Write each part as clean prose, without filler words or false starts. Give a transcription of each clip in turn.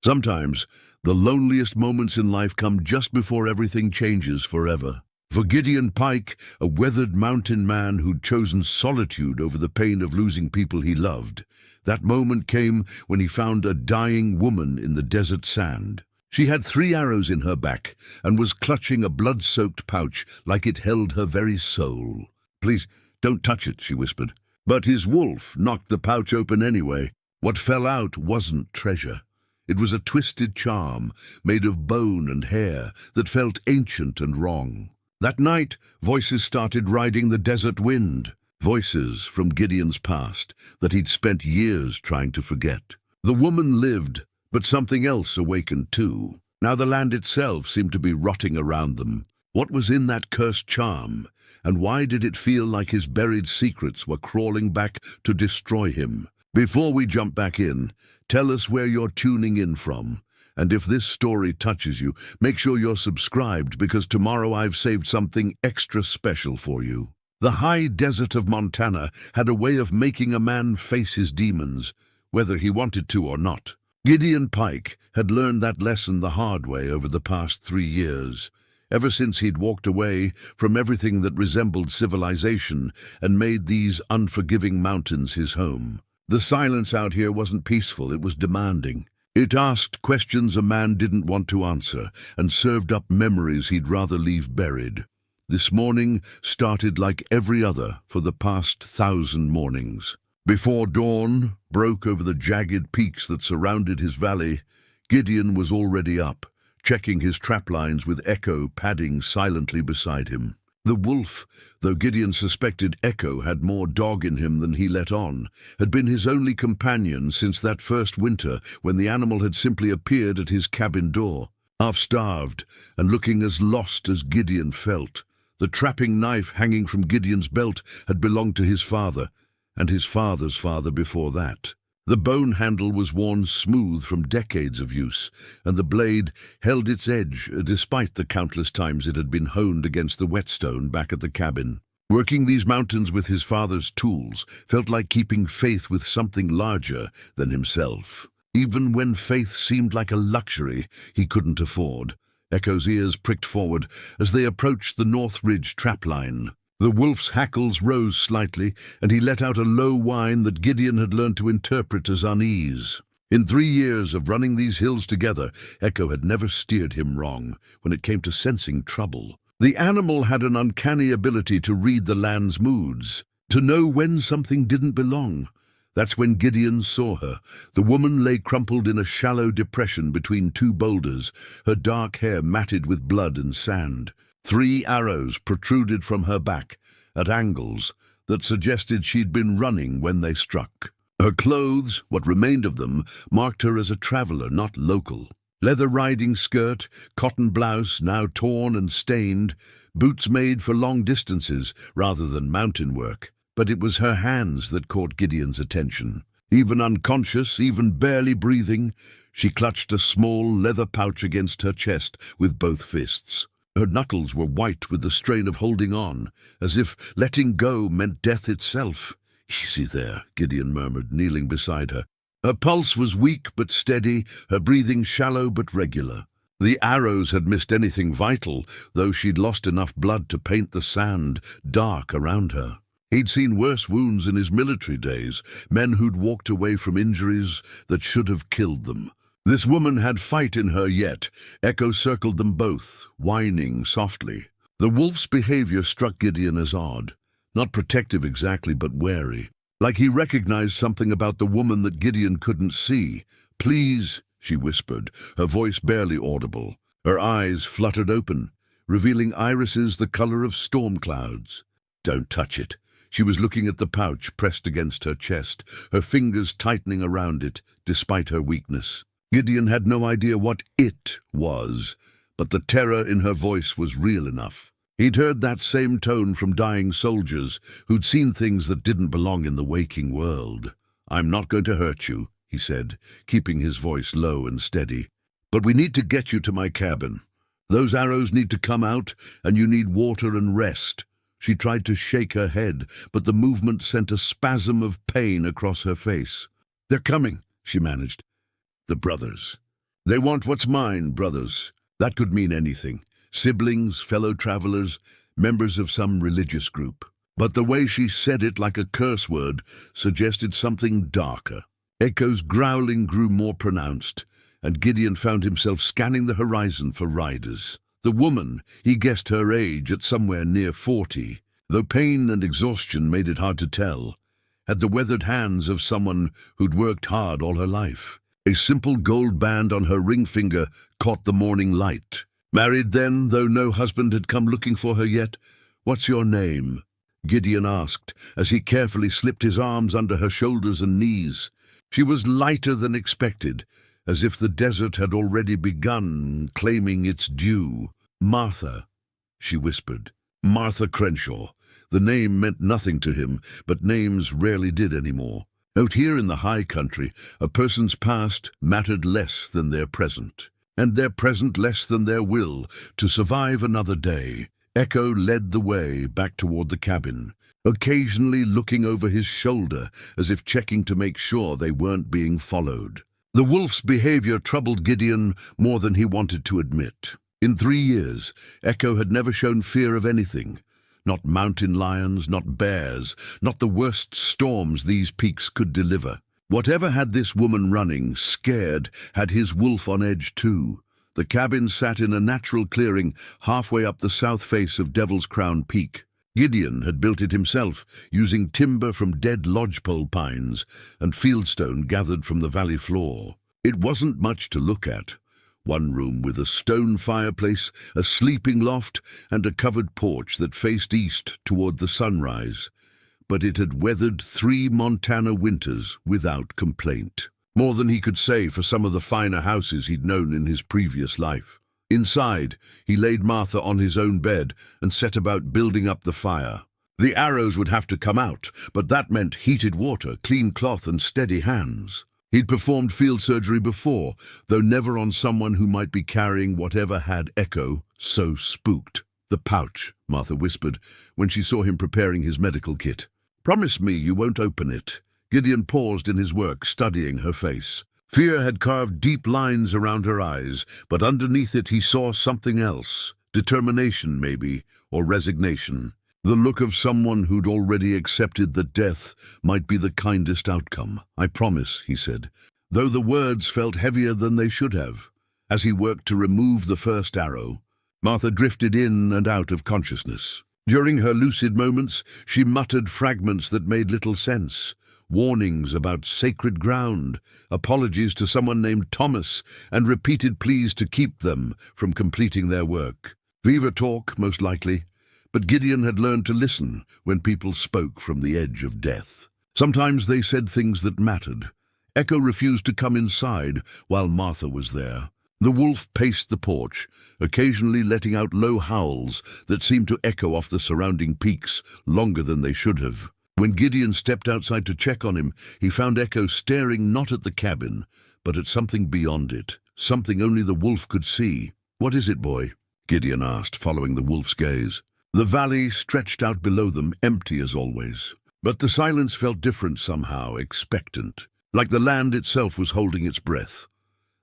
Sometimes, the loneliest moments in life come just before everything changes forever. For Gideon Pike, a weathered mountain man who'd chosen solitude over the pain of losing people he loved, that moment came when he found a dying woman in the desert sand. She had 3 arrows in her back and was clutching a blood-soaked pouch like it held her very soul. "Please, don't touch it," she whispered. But his wolf knocked the pouch open anyway. What fell out wasn't treasure. It was a twisted charm, made of bone and hair, that felt ancient and wrong. That night, voices started riding the desert wind. Voices from Gideon's past that he'd spent years trying to forget. The woman lived, but something else awakened too. Now the land itself seemed to be rotting around them. What was in that cursed charm? And why did it feel like his buried secrets were crawling back to destroy him? Before we jump back in, tell us where you're tuning in from. And if this story touches you, make sure you're subscribed, because tomorrow I've saved something extra special for you. The high desert of Montana had a way of making a man face his demons, whether he wanted to or not. Gideon Pike had learned that lesson the hard way over the past 3 years, ever since he'd walked away from everything that resembled civilization and made these unforgiving mountains his home. The silence out here wasn't peaceful, it was demanding. It asked questions a man didn't want to answer and served up memories he'd rather leave buried. This morning started like every other for the past 1,000 mornings. Before dawn broke over the jagged peaks that surrounded his valley, Gideon was already up, checking his trap lines with Echo padding silently beside him. The wolf, though Gideon suspected Echo had more dog in him than he let on, had been his only companion since that first winter when the animal had simply appeared at his cabin door. Half-starved and looking as lost as Gideon felt, the trapping knife hanging from Gideon's belt had belonged to his father, and his father's father before that. The bone handle was worn smooth from decades of use, and the blade held its edge despite the countless times it had been honed against the whetstone back at the cabin. Working these mountains with his father's tools felt like keeping faith with something larger than himself. Even when faith seemed like a luxury he couldn't afford. Echo's ears pricked forward as they approached the North Ridge trapline. The wolf's hackles rose slightly, and he let out a low whine that Gideon had learned to interpret as unease. In 3 years of running these hills together, Echo had never steered him wrong when it came to sensing trouble. The animal had an uncanny ability to read the land's moods, to know when something didn't belong. That's when Gideon saw her. The woman lay crumpled in a shallow depression between 2 boulders, her dark hair matted with blood and sand. 3 arrows protruded from her back, at angles that suggested she'd been running when they struck. Her clothes, what remained of them, marked her as a traveler, not local. Leather riding skirt, cotton blouse, now torn and stained, boots made for long distances rather than mountain work. But it was her hands that caught Gideon's attention. Even unconscious, even barely breathing, she clutched a small leather pouch against her chest with both fists. Her knuckles were white with the strain of holding on, as if letting go meant death itself. "Easy there," Gideon murmured, kneeling beside her. Her pulse was weak but steady, her breathing shallow but regular. The arrows had missed anything vital, though she'd lost enough blood to paint the sand dark around her. He'd seen worse wounds in his military days, men who'd walked away from injuries that should have killed them. This woman had fight in her yet. Echo circled them both, whining softly. The wolf's behavior struck Gideon as odd. Not protective exactly, but wary. Like he recognized something about the woman that Gideon couldn't see. "Please," she whispered, her voice barely audible. Her eyes fluttered open, revealing irises the color of storm clouds. "Don't touch it." She was looking at the pouch pressed against her chest, her fingers tightening around it, despite her weakness. Gideon had no idea what it was, but the terror in her voice was real enough. He'd heard that same tone from dying soldiers who'd seen things that didn't belong in the waking world. "I'm not going to hurt you," he said, keeping his voice low and steady. "But we need to get you to my cabin. Those arrows need to come out, and you need water and rest." She tried to shake her head, but the movement sent a spasm of pain across her face. "They're coming," she managed. "The brothers." They want what's mine, brothers. That could mean anything. Siblings, fellow travelers, members of some religious group. But the way she said it like a curse word suggested something darker. Echo's growling grew more pronounced, and Gideon found himself scanning the horizon for riders. The woman, he guessed her age at somewhere near 40, though pain and exhaustion made it hard to tell, had the weathered hands of someone who'd worked hard all her life. A simple gold band on her ring finger caught the morning light. Married then, though no husband had come looking for her yet? "What's your name?" Gideon asked, as he carefully slipped his arms under her shoulders and knees. She was lighter than expected, as if the desert had already begun claiming its due. "Martha," she whispered. Martha Crenshaw. The name meant nothing to him, but names rarely did anymore. Out here in the high country, a person's past mattered less than their present, and their present less than their will to survive another day. Echo led the way back toward the cabin, occasionally looking over his shoulder as if checking to make sure they weren't being followed. The wolf's behavior troubled Gideon more than he wanted to admit. In 3 years, Echo had never shown fear of anything. Not mountain lions, not bears, not the worst storms these peaks could deliver. Whatever had this woman running, scared, had his wolf on edge too. The cabin sat in a natural clearing halfway up the south face of Devil's Crown Peak. Gideon had built it himself, using timber from dead lodgepole pines and fieldstone gathered from the valley floor. It wasn't much to look at. One room with a stone fireplace, a sleeping loft, and a covered porch that faced east toward the sunrise. But it had weathered 3 Montana winters without complaint. More than he could say for some of the finer houses he'd known in his previous life. Inside, he laid Martha on his own bed and set about building up the fire. The arrows would have to come out, but that meant heated water, clean cloth, and steady hands. He'd performed field surgery before, though never on someone who might be carrying whatever had Echo so spooked. "The pouch," Martha whispered when she saw him preparing his medical kit. "Promise me you won't open it." Gideon paused in his work, studying her face. Fear had carved deep lines around her eyes, but underneath it he saw something else. Determination, maybe, or resignation. The look of someone who'd already accepted that death might be the kindest outcome. "I promise," he said, though the words felt heavier than they should have. As he worked to remove the first arrow, Martha drifted in and out of consciousness. During her lucid moments, she muttered fragments that made little sense. Warnings about sacred ground, apologies to someone named Thomas, and repeated pleas to keep them from completing their work. Viva talk, most likely, but Gideon had learned to listen when people spoke from the edge of death. Sometimes they said things that mattered. Echo refused to come inside while Martha was there. The wolf paced the porch, occasionally letting out low howls that seemed to echo off the surrounding peaks longer than they should have. When Gideon stepped outside to check on him, he found Echo staring not at the cabin, but at something beyond it, something only the wolf could see. "What is it, boy?" Gideon asked, following the wolf's gaze. The valley stretched out below them, empty as always. But the silence felt different somehow, expectant, like the land itself was holding its breath.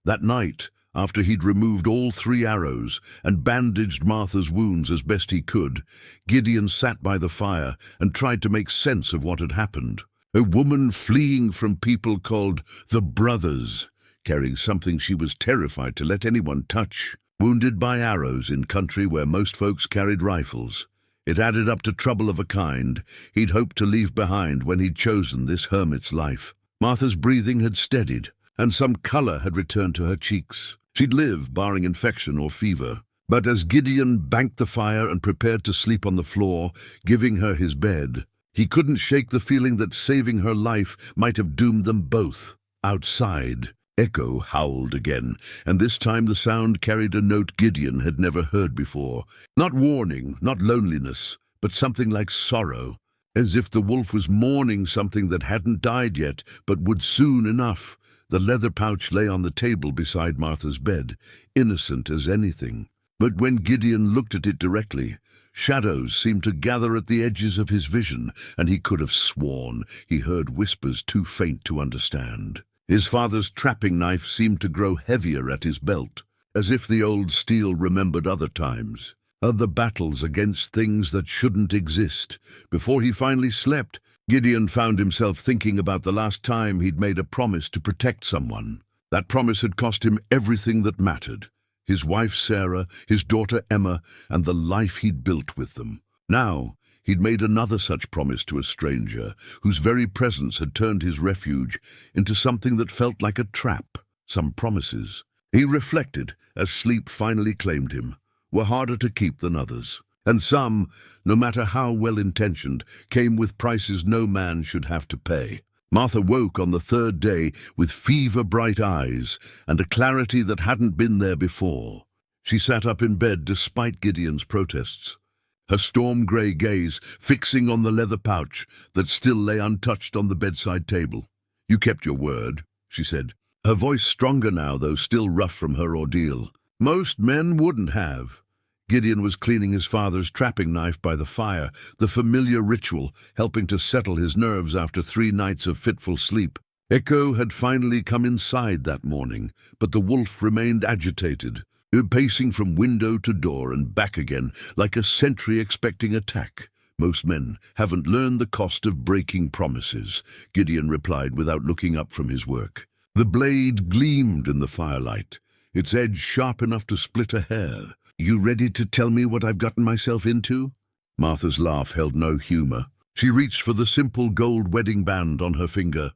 That night, after he'd removed all 3 arrows and bandaged Martha's wounds as best he could, Gideon sat by the fire and tried to make sense of what had happened. A woman fleeing from people called the Brothers, carrying something she was terrified to let anyone touch. Wounded by arrows in country where most folks carried rifles. It added up to trouble of a kind he'd hoped to leave behind when he'd chosen this hermit's life. Martha's breathing had steadied, and some color had returned to her cheeks. She'd live, barring infection or fever. But as Gideon banked the fire and prepared to sleep on the floor, giving her his bed, he couldn't shake the feeling that saving her life might have doomed them both. Outside, Echo howled again, and this time the sound carried a note Gideon had never heard before. Not warning, not loneliness, but something like sorrow, as if the wolf was mourning something that hadn't died yet, but would soon enough. The leather pouch lay on the table beside Martha's bed, innocent as anything. But when Gideon looked at it directly, shadows seemed to gather at the edges of his vision, and he could have sworn he heard whispers too faint to understand. His father's trapping knife seemed to grow heavier at his belt, as if the old steel remembered other times, other battles against things that shouldn't exist. Before he finally slept, Gideon found himself thinking about the last time he'd made a promise to protect someone. That promise had cost him everything that mattered: his wife Sarah, his daughter Emma, and the life he'd built with them. Now, he'd made another such promise to a stranger, whose very presence had turned his refuge into something that felt like a trap. Some promises, he reflected as sleep finally claimed him, were harder to keep than others. And some, no matter how well-intentioned, came with prices no man should have to pay. Martha woke on the third day with fever-bright eyes and a clarity that hadn't been there before. She sat up in bed despite Gideon's protests, her storm-grey gaze fixing on the leather pouch that still lay untouched on the bedside table. "You kept your word," she said, her voice stronger now, though still rough from her ordeal. "Most men wouldn't have." Gideon was cleaning his father's trapping knife by the fire, the familiar ritual helping to settle his nerves after 3 nights of fitful sleep. Echo had finally come inside that morning, but the wolf remained agitated, pacing from window to door and back again like a sentry expecting attack. "Most men haven't learned the cost of breaking promises," Gideon replied without looking up from his work. The blade gleamed in the firelight, its edge sharp enough to split a hair. "You ready to tell me what I've gotten myself into?" Martha's laugh held no humor. She reached for the simple gold wedding band on her finger,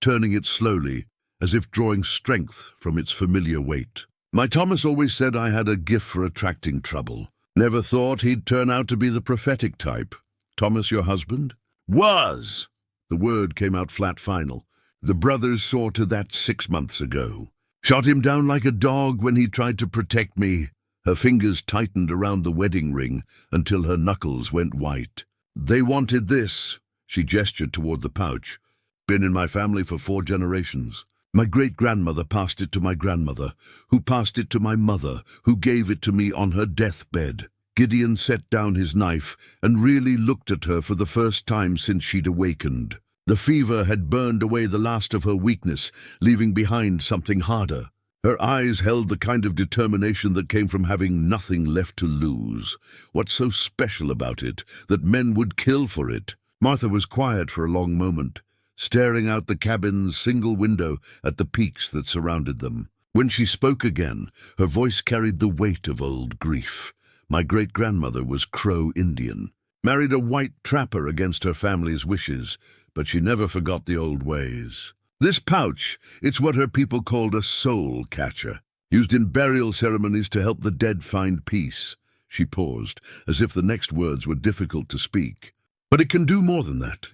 turning it slowly, as if drawing strength from its familiar weight. "My Thomas always said I had a gift for attracting trouble. Never thought he'd turn out to be the prophetic type." "Thomas your husband?" "Was!" The word came out flat final. "The brothers saw to that 6 months ago. Shot him down like a dog when he tried to protect me." Her fingers tightened around the wedding ring until her knuckles went white. "They wanted this." She gestured toward the pouch. "Been in my family for 4 generations. My great-grandmother passed it to my grandmother, who passed it to my mother, who gave it to me on her deathbed." Gideon set down his knife and really looked at her for the first time since she'd awakened. The fever had burned away the last of her weakness, leaving behind something harder. Her eyes held the kind of determination that came from having nothing left to lose. What's so special about it that men would kill for it? Martha was quiet for a long moment, staring out the cabin's single window at the peaks that surrounded them. When she spoke again, her voice carried the weight of old grief. "My great-grandmother was Crow Indian, married a white trapper against her family's wishes, but she never forgot the old ways. This pouch, it's what her people called a soul catcher, used in burial ceremonies to help the dead find peace." She paused, as if the next words were difficult to speak. "But it can do more than that.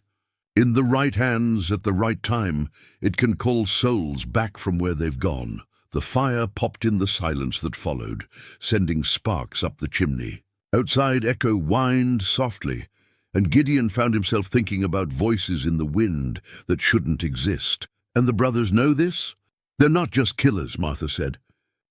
In the right hands at the right time, it can call souls back from where they've gone." The fire popped in the silence that followed, sending sparks up the chimney. Outside, Echo whined softly, and Gideon found himself thinking about voices in the wind that shouldn't exist. "And the brothers know this?" "They're not just killers," Martha said.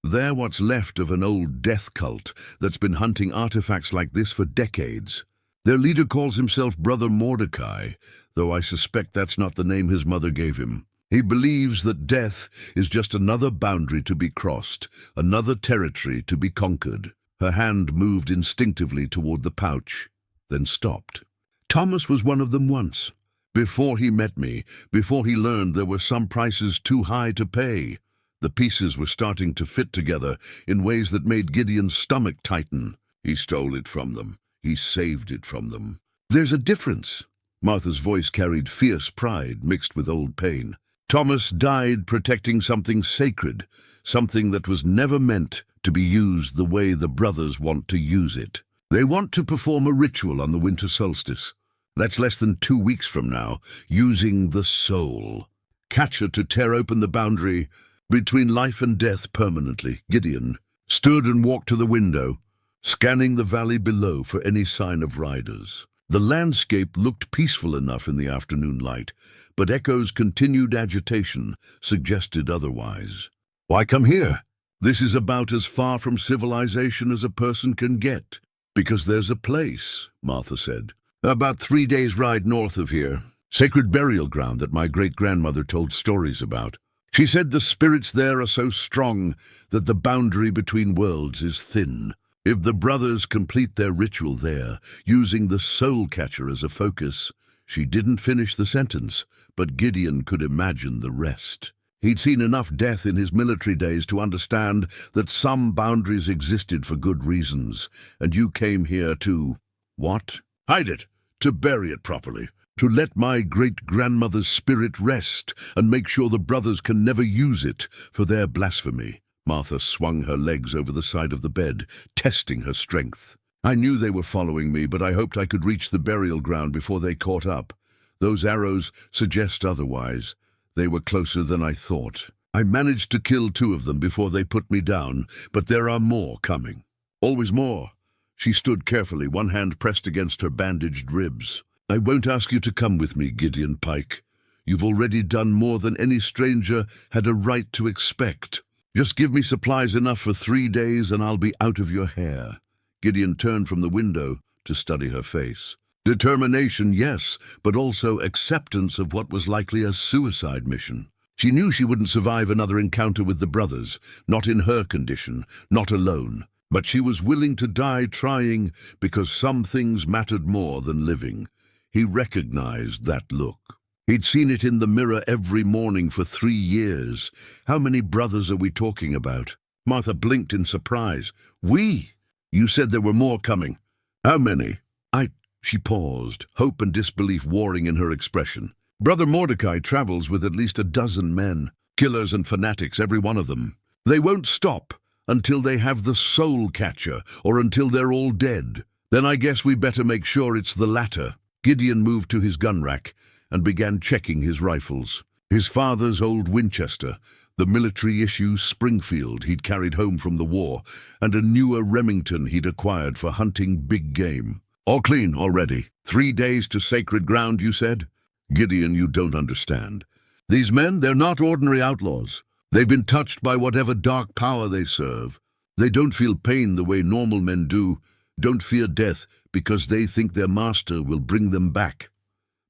"They're what's left of an old death cult that's been hunting artifacts like this for decades. Their leader calls himself Brother Mordecai, though I suspect that's not the name his mother gave him. He believes that death is just another boundary to be crossed, another territory to be conquered." Her hand moved instinctively toward the pouch, then stopped. "Thomas was one of them once. Before he met me, before he learned there were some prices too high to pay." The pieces were starting to fit together in ways that made Gideon's stomach tighten. "He stole it from them. He saved it from them." "There's a difference." Martha's voice carried fierce pride mixed with old pain. "Thomas died protecting something sacred, something that was never meant to be used the way the brothers want to use it. They want to perform a ritual on the winter solstice. That's less than 2 weeks from now, using the soul. Catch her to tear open the boundary between life and death permanently." Gideon stood and walked to the window, scanning the valley below for any sign of riders. The landscape looked peaceful enough in the afternoon light, but Echo's continued agitation suggested otherwise. "Why come here? This is about as far from civilization as a person can get." "Because there's a place," Martha said, "about 3 days' ride north of here. Sacred burial ground that my great-grandmother told stories about. She said the spirits there are so strong that the boundary between worlds is thin. If the brothers complete their ritual there, using the soul catcher as a focus. She didn't finish the sentence, but Gideon could imagine the rest. He'd seen enough death in his military days to understand that some boundaries existed for good reasons, and you came here to... What? Hide it, to bury it properly, to let my great-grandmother's spirit rest and make sure the brothers can never use it for their blasphemy. Martha swung her legs over the side of the bed, testing her strength. I knew they were following me, but I hoped I could reach the burial ground before they caught up. Those arrows suggest otherwise. They were closer than I thought. I managed to kill 2 of them before they put me down, but there are more coming. Always more. She stood carefully, one hand pressed against her bandaged ribs. I won't ask you to come with me, Gideon Pike. You've already done more than any stranger had a right to expect. Just give me supplies enough for 3 days and I'll be out of your hair. Gideon turned from the window to study her face. Determination, yes, but also acceptance of what was likely a suicide mission. She knew she wouldn't survive another encounter with the brothers, not in her condition, not alone. But she was willing to die trying because some things mattered more than living. He recognized that look. He'd seen it in the mirror every morning for 3 years. How many brothers are we talking about? Martha blinked in surprise. We? You said there were more coming. How many? She paused, hope and disbelief warring in her expression. Brother Mordecai travels with at least 12 men, killers and fanatics, every one of them. They won't stop until they have the soul catcher or until they're all dead. Then I guess we better make sure it's the latter. Gideon moved to his gun rack and began checking his rifles. His father's old Winchester, the military-issue Springfield he'd carried home from the war, and a newer Remington he'd acquired for hunting big game. All clean already. 3 days to sacred ground, you said? Gideon, you don't understand. These men, they're not ordinary outlaws. They've been touched by whatever dark power they serve. They don't feel pain the way normal men do, don't fear death because they think their master will bring them back.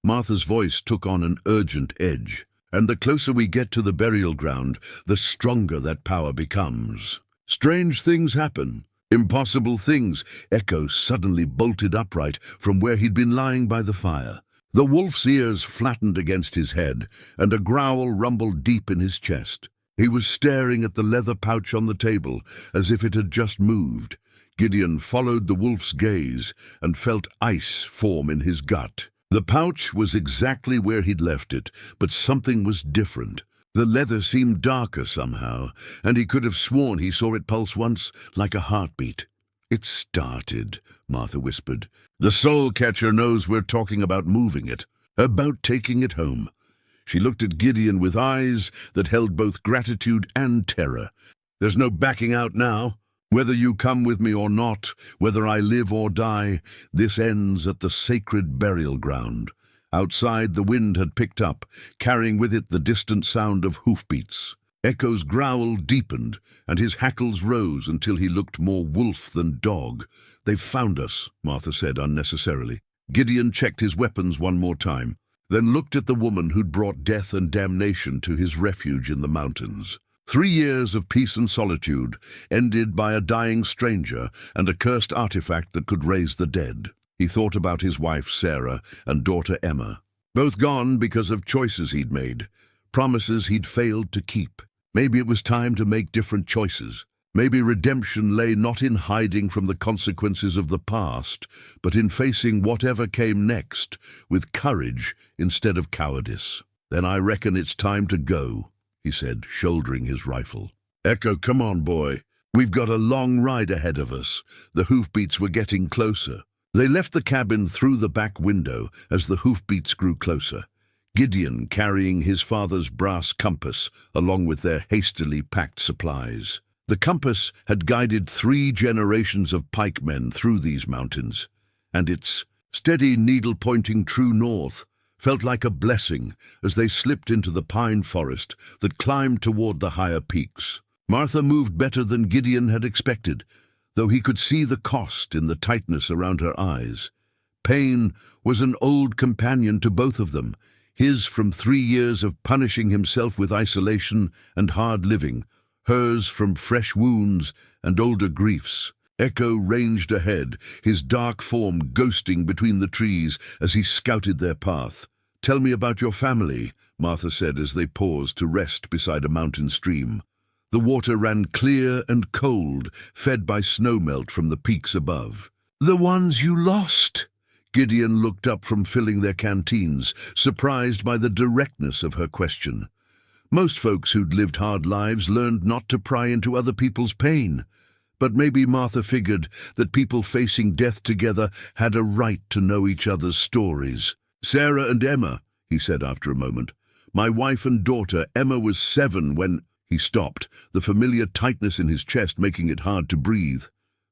Martha's voice took on an urgent edge. And the closer we get to the burial ground, the stronger that power becomes. Strange things happen. Impossible things. Echo suddenly bolted upright from where he'd been lying by the fire. The wolf's ears flattened against his head, and a growl rumbled deep in his chest. He was staring at the leather pouch on the table, as if it had just moved. Gideon followed the wolf's gaze and felt ice form in his gut. The pouch was exactly where he'd left it, but something was different. The leather seemed darker somehow, and he could have sworn he saw it pulse once, like a heartbeat. It started, Martha whispered. The soul catcher knows we're talking about moving it, about taking it home. She looked at Gideon with eyes that held both gratitude and terror. There's no backing out now. Whether you come with me or not, whether I live or die, this ends at the sacred burial ground. Outside, the wind had picked up, carrying with it the distant sound of hoofbeats. Echo's growl deepened, and his hackles rose until he looked more wolf than dog. They've found us, Martha said unnecessarily. Gideon checked his weapons one more time, then looked at the woman who'd brought death and damnation to his refuge in the mountains. 3 years of peace and solitude, ended by a dying stranger and a cursed artifact that could raise the dead. He thought about his wife, Sarah, and daughter, Emma. Both gone because of choices he'd made, promises he'd failed to keep. Maybe it was time to make different choices. Maybe redemption lay not in hiding from the consequences of the past, but in facing whatever came next, with courage instead of cowardice. Then I reckon it's time to go, he said, shouldering his rifle. Echo, come on, boy. We've got a long ride ahead of us. The hoofbeats were getting closer. They left the cabin through the back window as the hoofbeats grew closer, Gideon carrying his father's brass compass along with their hastily packed supplies. The compass had guided 3 generations of pikemen through these mountains, and its steady needle pointing true north felt like a blessing as they slipped into the pine forest that climbed toward the higher peaks. Martha moved better than Gideon had expected, though he could see the cost in the tightness around her eyes. Pain was an old companion to both of them. His from 3 years of punishing himself with isolation and hard living, hers from fresh wounds and older griefs. Echo ranged ahead, his dark form ghosting between the trees as he scouted their path. "Tell me about your family," Martha said as they paused to rest beside a mountain stream. The water ran clear and cold, fed by snowmelt from the peaks above. "The ones you lost." Gideon looked up from filling their canteens, surprised by the directness of her question. Most folks who'd lived hard lives learned not to pry into other people's pain. But maybe Martha figured that people facing death together had a right to know each other's stories. "Sarah and Emma," he said after a moment. "My wife and daughter. Emma was 7 when—" He stopped, the familiar tightness in his chest making it hard to breathe.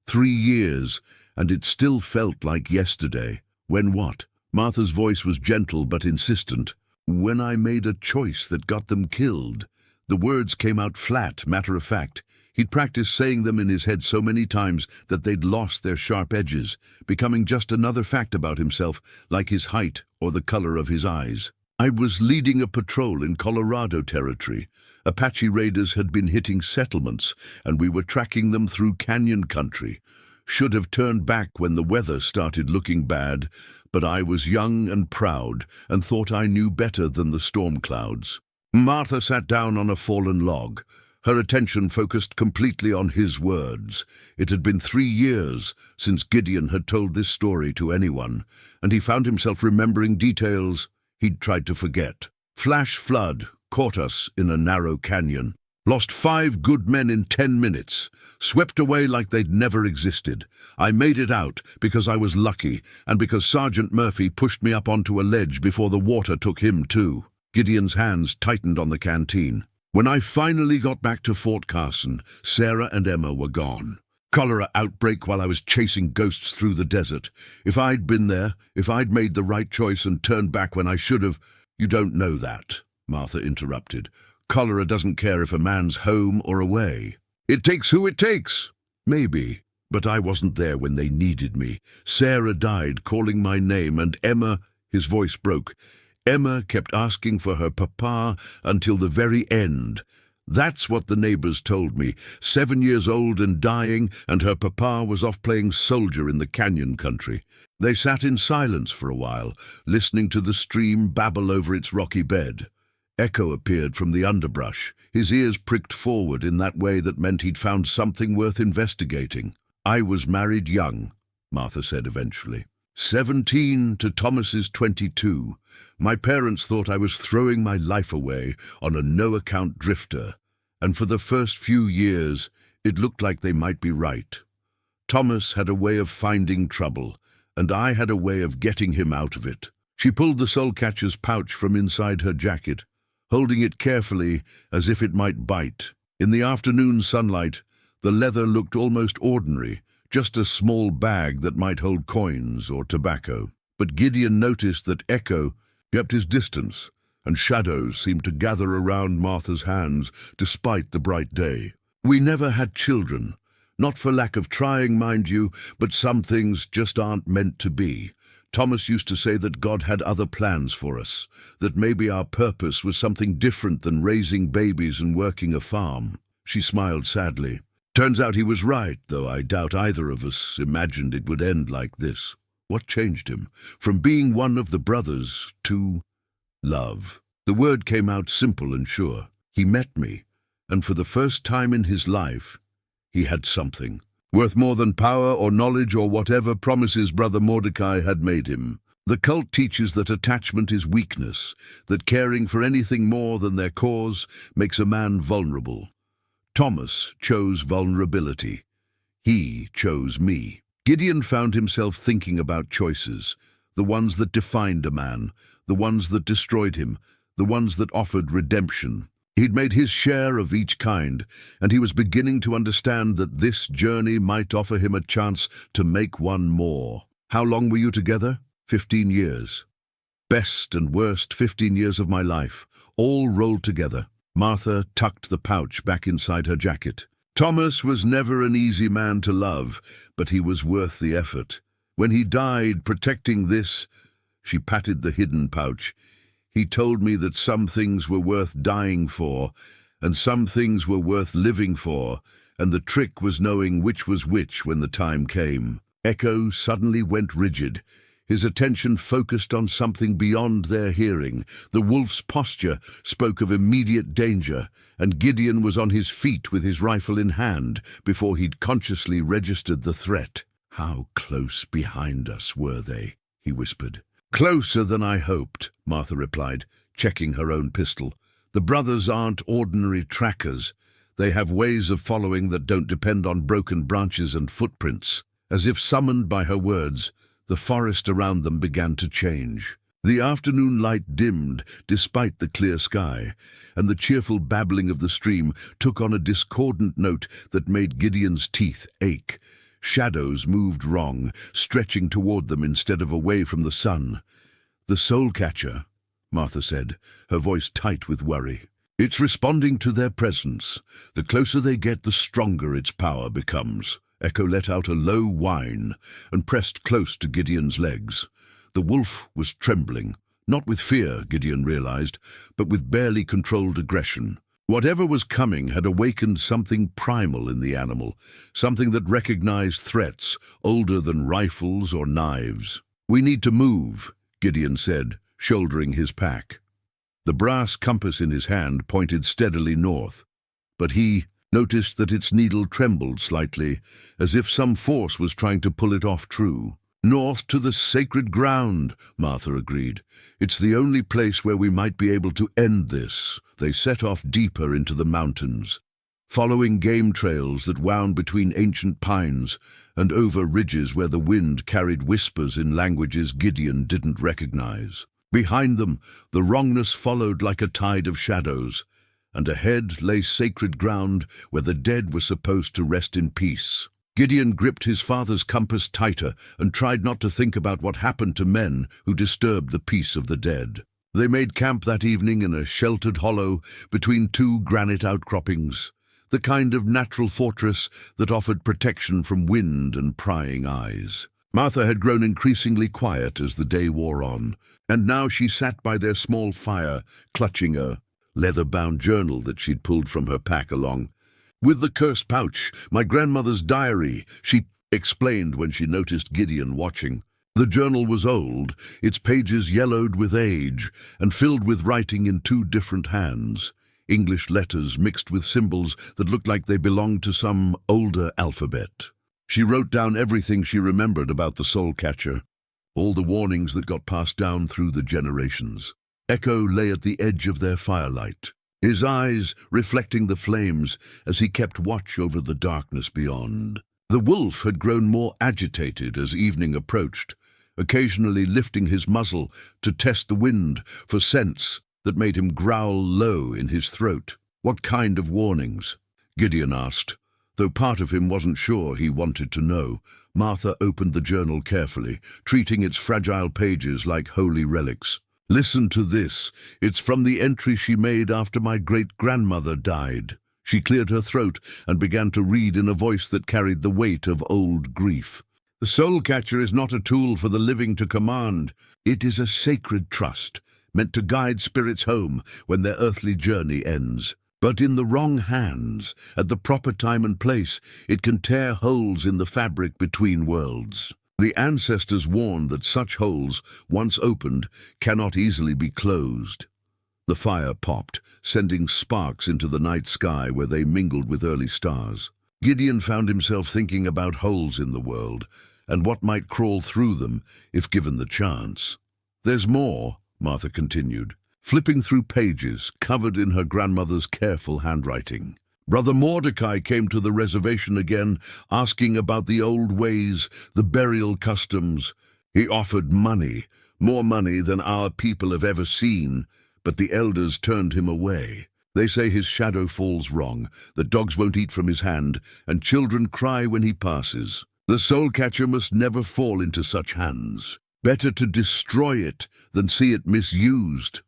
3 years, and it still felt like yesterday. When what? Martha's voice was gentle but insistent. "When I made a choice that got them killed." The words came out flat, matter-of-fact. He'd practiced saying them in his head so many times that they'd lost their sharp edges, becoming just another fact about himself, like his height or the color of his eyes. "I was leading a patrol in Colorado territory. Apache raiders had been hitting settlements, and we were tracking them through canyon country. Should have turned back when the weather started looking bad, but I was young and proud and thought I knew better than the storm clouds." Martha sat down on a fallen log, her attention focused completely on his words. It had been 3 years since Gideon had told this story to anyone, and he found himself remembering details he'd tried to forget. "Flash flood caught us in a narrow canyon. Lost 5 good men in 10 minutes. Swept away like they'd never existed. I made it out because I was lucky, and because Sergeant Murphy pushed me up onto a ledge before the water took him too." Gideon's hands tightened on the canteen. "When I finally got back to Fort Carson, Sarah and Emma were gone. Cholera outbreak while I was chasing ghosts through the desert. If I'd been there, if I'd made the right choice and turned back when I should have—" "You don't know that," Martha interrupted. "Cholera doesn't care if a man's home or away. It takes who it takes." "Maybe, but I wasn't there when they needed me. Sarah died calling my name, and Emma—" His voice broke. "Emma kept asking for her papa until the very end. That's what the neighbors told me. 7 years old and dying, and her papa was off playing soldier in the canyon country." They sat in silence for a while, listening to the stream babble over its rocky bed. Echo appeared from the underbrush, his ears pricked forward in that way that meant he'd found something worth investigating. "I was married young," Martha said eventually. 17 to Thomas's 22. My parents thought I was throwing my life away on a no-account drifter, and for the first few years it looked like they might be right. Thomas had a way of finding trouble, and I had a way of getting him out of it. She pulled the soul catcher's pouch from inside her jacket, holding it carefully as if it might bite. In the afternoon sunlight, the leather looked almost ordinary, just a small bag that might hold coins or tobacco. But Gideon noticed that Echo kept his distance, and shadows seemed to gather around Martha's hands despite the bright day. "We never had children. Not for lack of trying, mind you, but some things just aren't meant to be. Thomas used to say that God had other plans for us, that maybe our purpose was something different than raising babies and working a farm." She smiled sadly. "Turns out he was right, though I doubt either of us imagined it would end like this." What changed him? From being one of the brothers to love. The word came out simple and sure. He met me, and for the first time in his life, he had something. Worth more than power or knowledge or whatever promises Brother Mordecai had made him. The cult teaches that attachment is weakness, that caring for anything more than their cause makes a man vulnerable. Thomas chose vulnerability. He chose me. Gideon found himself thinking about choices, the ones that defined a man, the ones that destroyed him, the ones that offered redemption. He'd made his share of each kind, and he was beginning to understand that this journey might offer him a chance to make one more. "How long were you together?" 15 years. Best and worst 15 years of my life, all rolled together. Martha tucked the pouch back inside her jacket. "Thomas was never an easy man to love, but he was worth the effort. When he died protecting this," she patted the hidden pouch, He told me that some things were worth dying for, and some things were worth living for, and the trick was knowing which was which when the time came. Echo suddenly went rigid. His attention focused on something beyond their hearing. The wolf's posture spoke of immediate danger, and Gideon was on his feet with his rifle in hand before he'd consciously registered the threat. "How close behind us were they?" he whispered. "Closer than I hoped," Martha replied, checking her own pistol. "The brothers aren't ordinary trackers. They have ways of following that don't depend on broken branches and footprints." As if summoned by her words, the forest around them began to change. The afternoon light dimmed despite the clear sky, and the cheerful babbling of the stream took on a discordant note that made Gideon's teeth ache. Shadows moved wrong, stretching toward them instead of away from the sun. "The soul catcher," Martha said, her voice tight with worry. "It's responding to their presence. The closer they get, the stronger its power becomes." Echo let out a low whine and pressed close to Gideon's legs. The wolf was trembling, not with fear, Gideon realized, but with barely controlled aggression. Whatever was coming had awakened something primal in the animal, something that recognized threats older than rifles or knives. "We need to move," Gideon said, shouldering his pack. The brass compass in his hand pointed steadily north, but he noticed that its needle trembled slightly, as if some force was trying to pull it off true. "North to the sacred ground," Martha agreed. "It's the only place where we might be able to end this." They set off deeper into the mountains, following game trails that wound between ancient pines and over ridges where the wind carried whispers in languages Gideon didn't recognize. Behind them, the wrongness followed like a tide of shadows, and ahead lay sacred ground where the dead were supposed to rest in peace. Gideon gripped his father's compass tighter and tried not to think about what happened to men who disturbed the peace of the dead. They made camp that evening in a sheltered hollow between two granite outcroppings, the kind of natural fortress that offered protection from wind and prying eyes. Martha had grown increasingly quiet as the day wore on, and now she sat by their small fire, clutching a leather-bound journal that she'd pulled from her pack along. "With the cursed pouch, my grandmother's diary," she explained when she noticed Gideon watching. The journal was old, its pages yellowed with age and filled with writing in two different hands, English letters mixed with symbols that looked like they belonged to some older alphabet. She wrote down everything she remembered about the soul catcher, all the warnings that got passed down through the generations. Echo lay at the edge of their firelight, his eyes reflecting the flames as he kept watch over the darkness beyond. The wolf had grown more agitated as evening approached, occasionally lifting his muzzle to test the wind for scents that made him growl low in his throat. "What kind of warnings?" Gideon asked, though part of him wasn't sure he wanted to know. Martha opened the journal carefully, treating its fragile pages like holy relics. "Listen to this. It's from the entry she made after my great-grandmother died." She cleared her throat and began to read in a voice that carried the weight of old grief. "The soul catcher is not a tool for the living to command. It is a sacred trust, meant to guide spirits home when their earthly journey ends. But in the wrong hands, at the proper time and place, it can tear holes in the fabric between worlds. The ancestors warned that such holes, once opened, cannot easily be closed." The fire popped, sending sparks into the night sky where they mingled with early stars. Gideon found himself thinking about holes in the world, and what might crawl through them if given the chance. "There's more," Martha continued, flipping through pages covered in her grandmother's careful handwriting. "Brother Mordecai came to the reservation again, asking about the old ways, the burial customs. He offered money, more money than our people have ever seen, but the elders turned him away. They say his shadow falls wrong, that dogs won't eat from his hand, and children cry when he passes. The soul catcher must never fall into such hands. Better to destroy it than see it misused."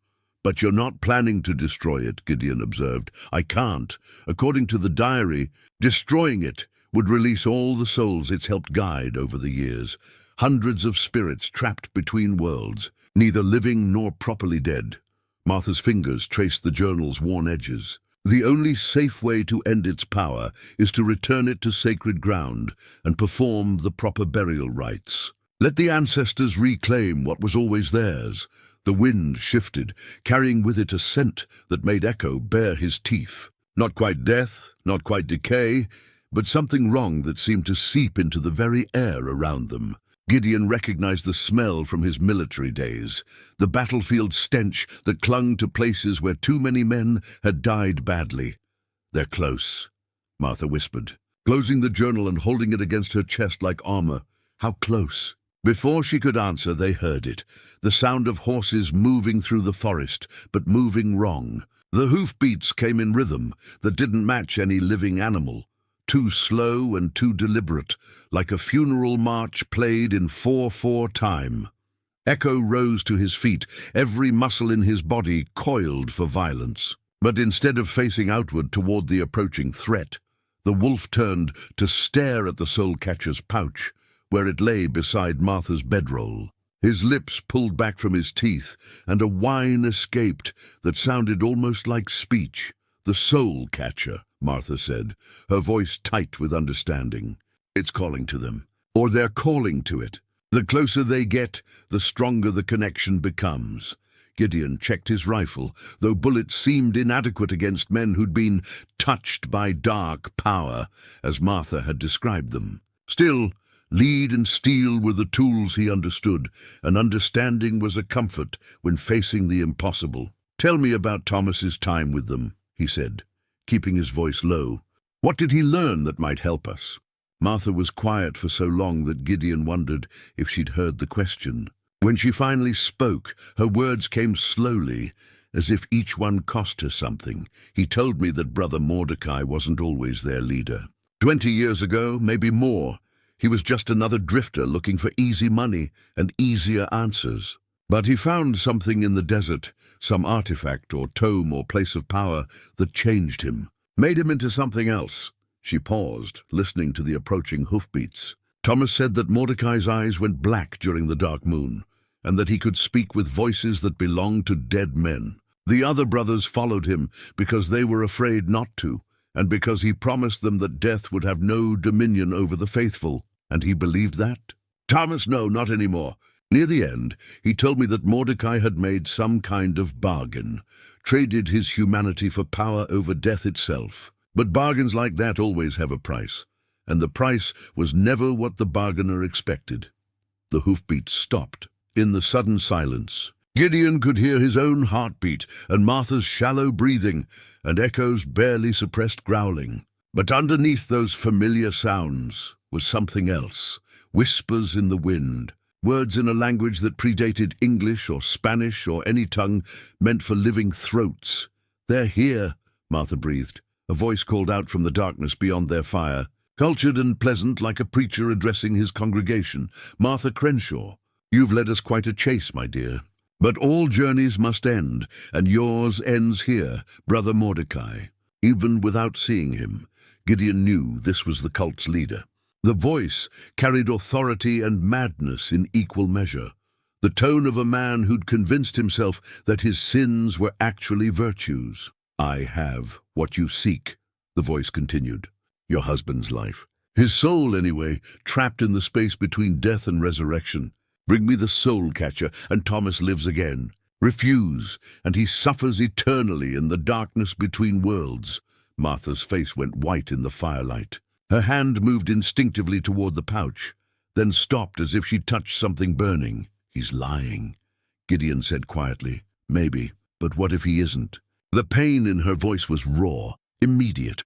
"But you're not planning to destroy it," Gideon observed. "I can't. According to the diary, destroying it would release all the souls it's helped guide over the years. Hundreds of spirits trapped between worlds, neither living nor properly dead. Martha's fingers traced the journal's worn edges. The only safe way to end its power is to return it to sacred ground and perform the proper burial rites. Let the ancestors reclaim what was always theirs. The wind shifted, carrying with it a scent that made Echo bare his teeth. Not quite death, not quite decay, but something wrong that seemed to seep into the very air around them. Gideon recognized the smell from his military days, the battlefield stench that clung to places where too many men had died badly. "They're close," Martha whispered, closing the journal and holding it against her chest like armor. "How close?" Before she could answer, they heard it, the sound of horses moving through the forest, but moving wrong. The hoofbeats came in rhythm that didn't match any living animal. Too slow and too deliberate, like a funeral march played in 4/4 time. Echo rose to his feet, every muscle in his body coiled for violence. But instead of facing outward toward the approaching threat, the wolf turned to stare at the soul-catcher's pouch, where it lay beside Martha's bedroll. His lips pulled back from his teeth, and a whine escaped that sounded almost like speech. "The soul-catcher," Martha said, her voice tight with understanding. "It's calling to them, or they're calling to it. The closer they get, the stronger the connection becomes." Gideon checked his rifle, though bullets seemed inadequate against men who'd been touched by dark power, as Martha had described them. Still, lead and steel were the tools he understood, and understanding was a comfort when facing the impossible. "Tell me about Thomas's time with them," he said, keeping his voice low. "What did he learn that might help us?" Martha was quiet for so long that Gideon wondered if she'd heard the question. When she finally spoke, her words came slowly, as if each one cost her something. "He told me that Brother Mordecai wasn't always their leader. 20 years ago, maybe more, he was just another drifter looking for easy money and easier answers. But he found something in the desert, some artifact or tome or place of power that changed him, made him into something else." She paused, listening to the approaching hoofbeats. "Thomas said that Mordecai's eyes went black during the dark moon, and that he could speak with voices that belonged to dead men. The other brothers followed him because they were afraid not to, and because he promised them that death would have no dominion over the faithful. And he believed that?" "Thomas, no, not anymore. Near the end, he told me that Mordecai had made some kind of bargain, traded his humanity for power over death itself. But bargains like that always have a price, and the price was never what the bargainer expected." The hoofbeats stopped. In the sudden silence, Gideon could hear his own heartbeat and Martha's shallow breathing and Echo's barely suppressed growling. But underneath those familiar sounds was something else, whispers in the wind, words in a language that predated English or Spanish or any tongue meant for living throats. "They're here," Martha breathed. A voice called out from the darkness beyond their fire, cultured and pleasant like a preacher addressing his congregation. "Martha Crenshaw, you've led us quite a chase, my dear. But all journeys must end, and yours ends here, Brother Mordecai." Even without seeing him, Gideon knew this was the cult's leader. The voice carried authority and madness in equal measure, the tone of a man who'd convinced himself that his sins were actually virtues. "I have what you seek," the voice continued. "Your husband's life. His soul, anyway, trapped in the space between death and resurrection. Bring me the soul-catcher, and Thomas lives again. Refuse, and he suffers eternally in the darkness between worlds." Martha's face went white in the firelight. Her hand moved instinctively toward the pouch, then stopped as if she'd touched something burning. "He's lying," Gideon said quietly. "Maybe, but what if he isn't?" The pain in her voice was raw, immediate.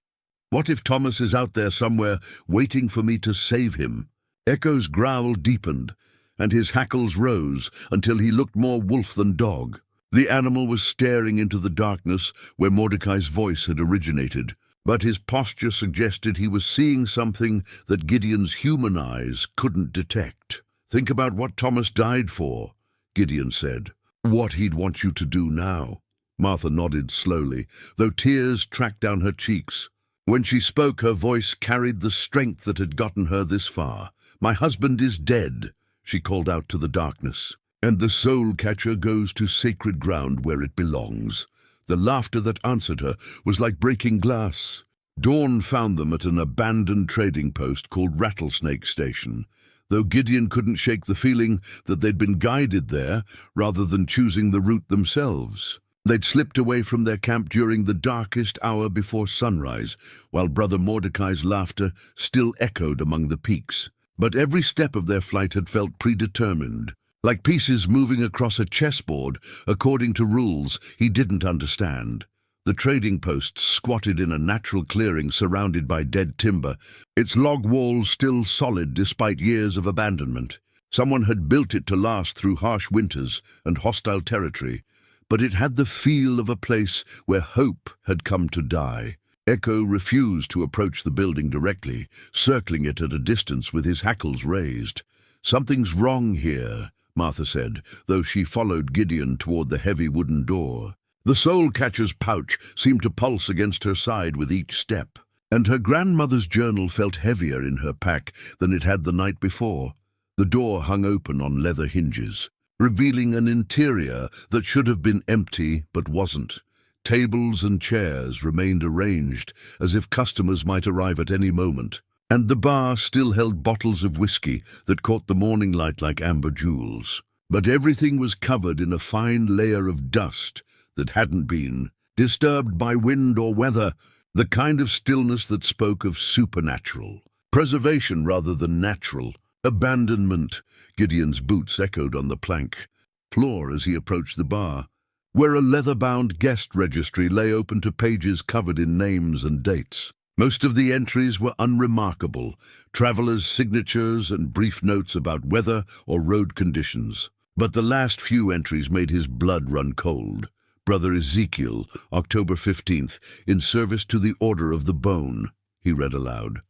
"What if Thomas is out there somewhere, waiting for me to save him?" Echo's growl deepened, and his hackles rose until he looked more wolf than dog. The animal was staring into the darkness where Mordecai's voice had originated, but his posture suggested he was seeing something that Gideon's human eyes couldn't detect. "Think about what Thomas died for," Gideon said. "What he'd want you to do now." Martha nodded slowly, though tears tracked down her cheeks. When she spoke, her voice carried the strength that had gotten her this far. "My husband is dead," she called out to the darkness. And the soul catcher goes to sacred ground where it belongs. The laughter that answered her was like breaking glass. Dawn found them at an abandoned trading post called Rattlesnake Station, though Gideon couldn't shake the feeling that they'd been guided there rather than choosing the route themselves. They'd slipped away from their camp during the darkest hour before sunrise, while Brother Mordecai's laughter still echoed among the peaks. But every step of their flight had felt predetermined, like pieces moving across a chessboard according to rules he didn't understand. The trading post squatted in a natural clearing surrounded by dead timber, its log walls still solid despite years of abandonment. Someone had built it to last through harsh winters and hostile territory, but it had the feel of a place where hope had come to die. Echo refused to approach the building directly, circling it at a distance with his hackles raised. "Something's wrong here," Martha said, though she followed Gideon toward the heavy wooden door. The soul-catcher's pouch seemed to pulse against her side with each step, and her grandmother's journal felt heavier in her pack than it had the night before. The door hung open on leather hinges, revealing an interior that should have been empty but wasn't. Tables and chairs remained arranged as if customers might arrive at any moment, and the bar still held bottles of whiskey that caught the morning light like amber jewels. But everything was covered in a fine layer of dust that hadn't been disturbed by wind or weather, the kind of stillness that spoke of supernatural. Preservation rather than natural. Abandonment. Gideon's boots echoed on the plank floor as he approached the bar, where a leather-bound guest registry lay open to pages covered in names and dates. Most of the entries were unremarkable, travelers' signatures and brief notes about weather or road conditions. But the last few entries made his blood run cold. Brother Ezekiel, October 15th, in service to the Order of the Bone, he read aloud.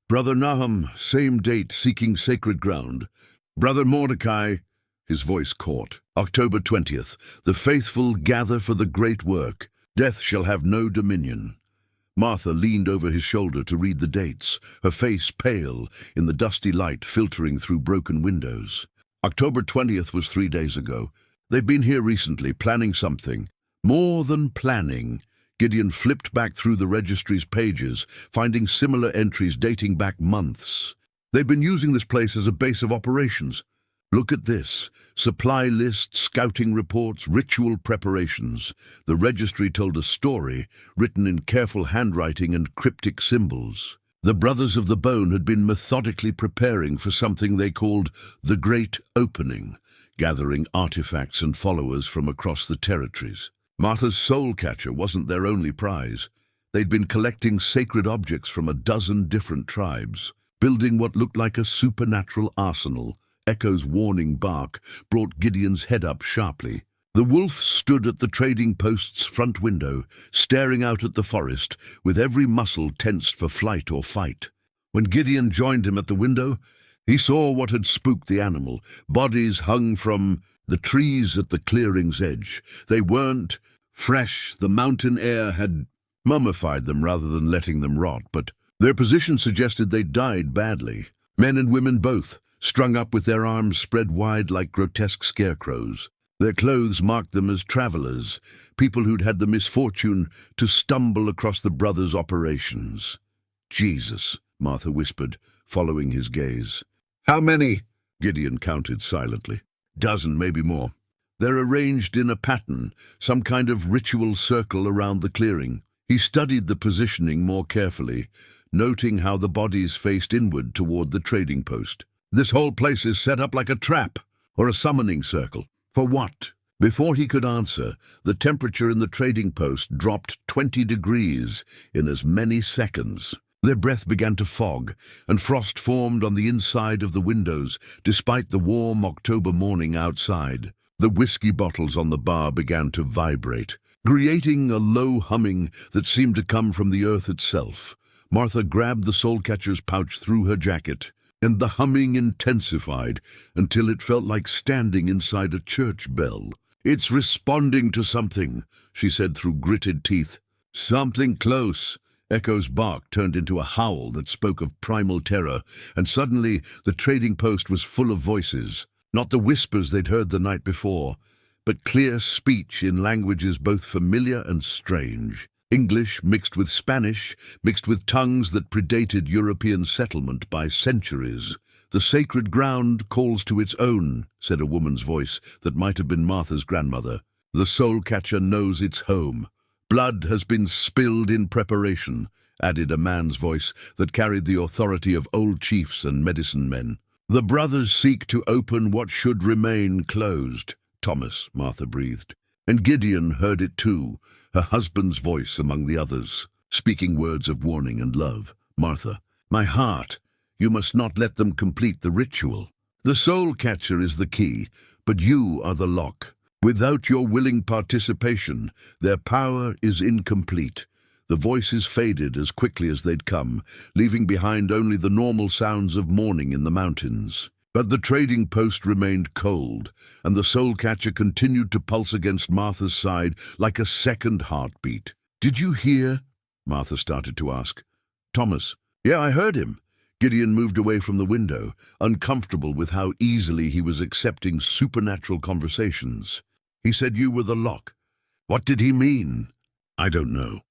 Brother Nahum, same date, seeking sacred ground. Brother Mordecai, his voice caught. October 20th, the faithful gather for the great work. Death shall have no dominion. Martha leaned over his shoulder to read the dates, her face pale in the dusty light filtering through broken windows. October 20th was 3 days ago. They've been here recently, planning something. More than planning. Gideon flipped back through the registry's pages, finding similar entries dating back months. They've been using this place as a base of operations. Look at this. Supply lists, scouting reports, ritual preparations. The registry told a story, written in careful handwriting and cryptic symbols. The Brothers of the Bone had been methodically preparing for something they called the Great Opening, gathering artifacts and followers from across the territories. Martha's soul catcher wasn't their only prize. They'd been collecting sacred objects from a dozen different tribes, building what looked like a supernatural arsenal. Echo's warning bark brought Gideon's head up sharply. The wolf stood at the trading post's front window, staring out at the forest, with every muscle tensed for flight or fight. When Gideon joined him at the window, he saw what had spooked the animal. Bodies hung from the trees at the clearing's edge. They weren't fresh. The mountain air had mummified them rather than letting them rot, but their position suggested they'd died badly. Men and women both, strung up with their arms spread wide like grotesque scarecrows. Their clothes marked them as travelers, people who'd had the misfortune to stumble across the brothers' operations. "Jesus," Martha whispered, following his gaze. "How many?" Gideon counted silently. "Dozen, maybe more. They're arranged in a pattern, some kind of ritual circle around the clearing." He studied the positioning more carefully, noting how the bodies faced inward toward the trading post. "This whole place is set up like a trap, or a summoning circle. For what?" Before he could answer, the temperature in the trading post dropped 20 degrees in as many seconds. Their breath began to fog, and frost formed on the inside of the windows, despite the warm October morning outside. The whiskey bottles on the bar began to vibrate, creating a low humming that seemed to come from the earth itself. Martha grabbed the soul-catcher's pouch through her jacket, and the humming intensified until it felt like standing inside a church bell. "It's responding to something," she said through gritted teeth. "Something close." Echo's bark turned into a howl that spoke of primal terror, and suddenly the trading post was full of voices. Not the whispers they'd heard the night before, but clear speech in languages both familiar and strange. English mixed with Spanish, mixed with tongues that predated European settlement by centuries. "The sacred ground calls to its own," said a woman's voice that might have been Martha's grandmother. "The soul catcher knows its home. Blood has been spilled in preparation," added a man's voice that carried the authority of old chiefs and medicine men. "The brothers seek to open what should remain closed." "Thomas," Martha breathed. And Gideon heard it too, her husband's voice among the others, speaking words of warning and love. "Martha, my heart, you must not let them complete the ritual. The soul catcher is the key, but you are the lock. Without your willing participation, their power is incomplete." The voices faded as quickly as they'd come, leaving behind only the normal sounds of mourning in the mountains. But the trading post remained cold, and the soul catcher continued to pulse against Martha's side like a second heartbeat. "Did you hear?" Martha started to ask. "Thomas." "Yeah, I heard him." Gideon moved away from the window, uncomfortable with how easily he was accepting supernatural conversations. "He said you were the lock. What did he mean?" "I don't know.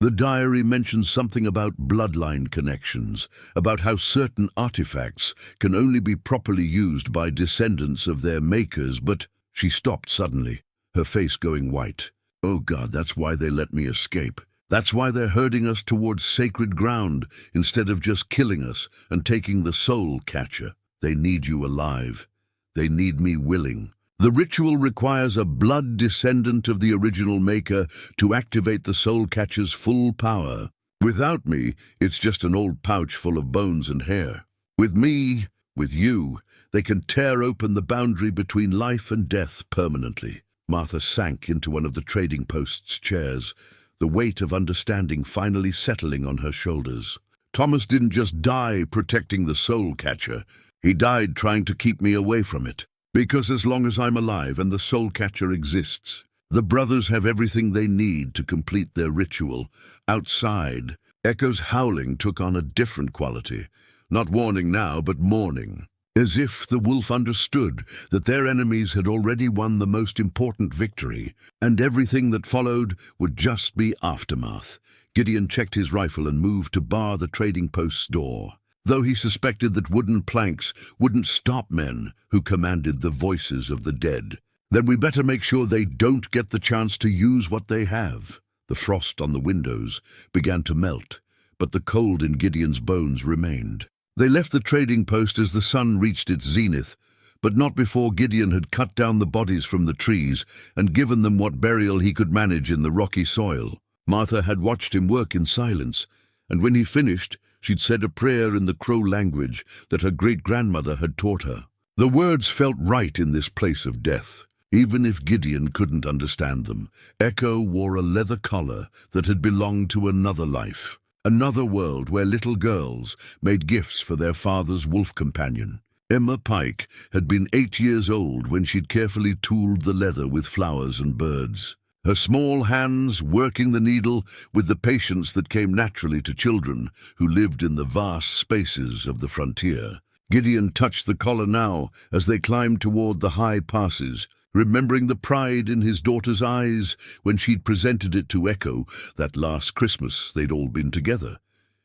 The diary mentions something about bloodline connections, about how certain artifacts can only be properly used by descendants of their makers, but—" She stopped suddenly, her face going white. "Oh God, that's why they let me escape. That's why they're herding us towards sacred ground instead of just killing us and taking the soul catcher. They need you alive. They need me willing. The ritual requires a blood descendant of the original maker to activate the soul catcher's full power. Without me, it's just an old pouch full of bones and hair. With me, with you, they can tear open the boundary between life and death permanently." Martha sank into one of the trading post's chairs, the weight of understanding finally settling on her shoulders. "Thomas didn't just die protecting the soul catcher. He died trying to keep me away from it. Because as long as I'm alive and the soul catcher exists, the brothers have everything they need to complete their ritual. Outside, Echo's howling took on a different quality, not warning now, but mourning, as if the wolf understood that their enemies had already won the most important victory, and everything that followed would just be aftermath. Gideon checked his rifle and moved to bar the trading post's door, though he suspected that wooden planks wouldn't stop men who commanded the voices of the dead. "Then we better make sure they don't get the chance to use what they have." The frost on the windows began to melt, but the cold in Gideon's bones remained. They left the trading post as the sun reached its zenith, but not before Gideon had cut down the bodies from the trees and given them what burial he could manage in the rocky soil. Martha had watched him work in silence, and when he finished, she'd said a prayer in the Crow language that her great-grandmother had taught her. The words felt right in this place of death, even if Gideon couldn't understand them. Echo wore a leather collar that had belonged to another life, another world where little girls made gifts for their father's wolf companion. Emma Pike had been 8 years old when she'd carefully tooled the leather with flowers and birds, her small hands working the needle with the patience that came naturally to children who lived in the vast spaces of the frontier. Gideon touched the collar now as they climbed toward the high passes, remembering the pride in his daughter's eyes when she'd presented it to Echo that last Christmas they'd all been together.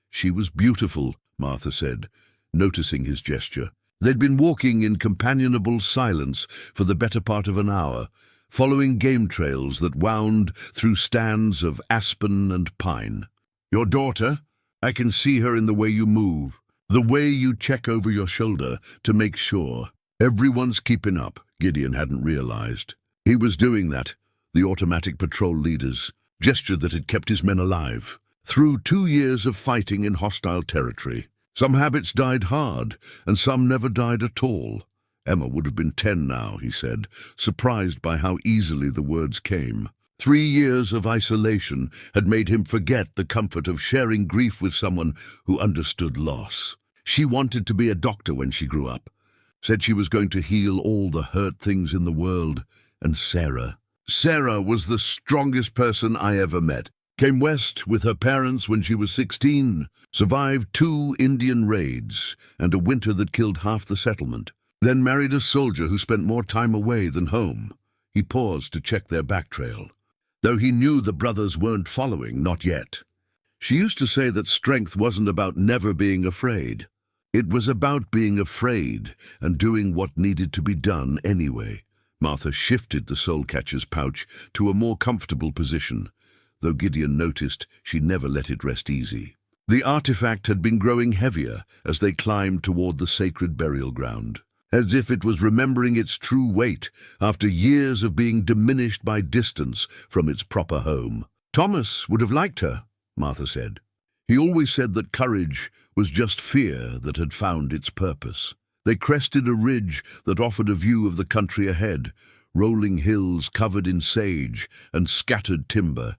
"She was beautiful," Martha said, noticing his gesture. They'd been walking in companionable silence for the better part of an hour, following game trails that wound through stands of aspen and pine. "Your daughter? I can see her in the way you move, the way you check over your shoulder to make sure. Everyone's keeping up," Gideon hadn't realized. He was doing that, the automatic patrol leader's gesture that had kept his men alive, through 2 years of fighting in hostile territory. Some habits died hard, and some never died at all. Emma would have been 10 now, he said, surprised by how easily the words came. 3 years of isolation had made him forget the comfort of sharing grief with someone who understood loss. She wanted to be a doctor when she grew up, said she was going to heal all the hurt things in the world. And Sarah was the strongest person I ever met. Came west with her parents when she was 16, survived 2 Indian raids and a winter that killed half the settlement. then married a soldier who spent more time away than home. He paused to check their back trail, though he knew the brothers weren't following, not yet. She used to say that strength wasn't about never being afraid. It was about being afraid and doing what needed to be done anyway. Martha shifted the soul catcher's pouch to a more comfortable position, though Gideon noticed she never let it rest easy. The artifact had been growing heavier as they climbed toward the sacred burial ground, as if it was remembering its true weight after years of being diminished by distance from its proper home. Thomas would have liked her, Martha said. He always said that courage was just fear that had found its purpose. They crested a ridge that offered a view of the country ahead, rolling hills covered in sage and scattered timber,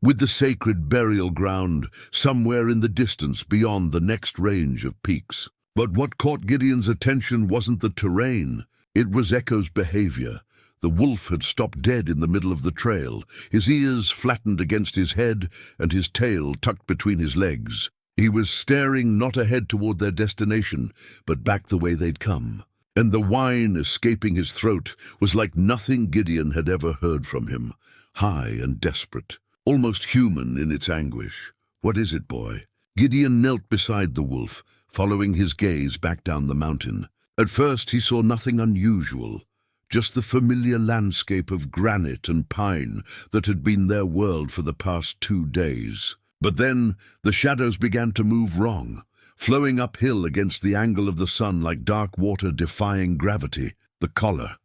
with the sacred burial ground somewhere in the distance beyond the next range of peaks. But what caught Gideon's attention wasn't the terrain, it was Echo's behavior. The wolf had stopped dead in the middle of the trail, his ears flattened against his head and his tail tucked between his legs. He was staring not ahead toward their destination, but back the way they'd come. And the whine escaping his throat was like nothing Gideon had ever heard from him, high and desperate, almost human in its anguish. "What is it, boy?" Gideon knelt beside the wolf, following his gaze back down the mountain. At first he saw nothing unusual, just the familiar landscape of granite and pine that had been their world for the past 2 days. But then the shadows began to move wrong, flowing uphill against the angle of the sun like dark water defying gravity. "The collar,"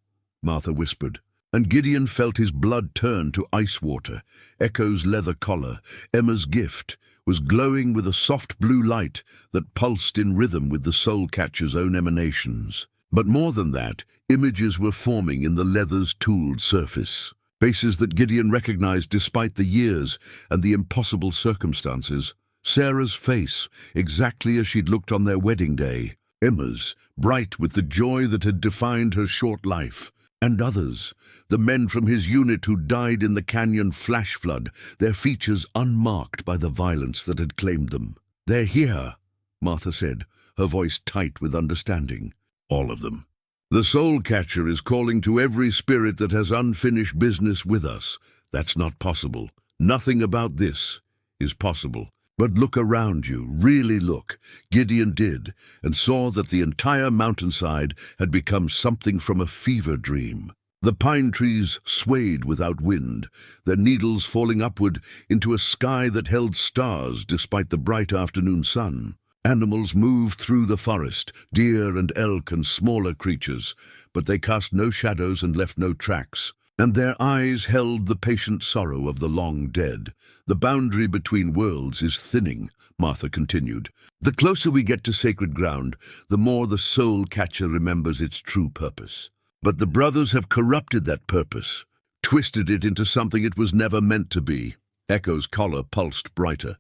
Martha whispered, and Gideon felt his blood turn to ice water. Echo's leather collar, Emma's gift, was glowing with a soft blue light that pulsed in rhythm with the soul catcher's own emanations. But more than that, images were forming in the leather's tooled surface. Faces that Gideon recognized despite the years and the impossible circumstances. Sarah's face, exactly as she'd looked on their wedding day. Emma's, bright with the joy that had defined her short life. And others, the men from his unit who died in the canyon flash flood, their features unmarked by the violence that had claimed them. "They're here," Martha said, her voice tight with understanding. "All of them. The soul catcher is calling to every spirit that has unfinished business with us. That's not possible. Nothing about this is possible. But look around you, really look." Gideon did, and saw that the entire mountainside had become something from a fever dream. The pine trees swayed without wind, their needles falling upward into a sky that held stars despite the bright afternoon sun. Animals moved through the forest, deer and elk and smaller creatures, but they cast no shadows and left no tracks. And their eyes held the patient sorrow of the long dead. "The boundary between worlds is thinning," Martha continued. "The closer we get to sacred ground, the more the soul catcher remembers its true purpose. But the brothers have corrupted that purpose, twisted it into something it was never meant to be." Echo's collar pulsed brighter,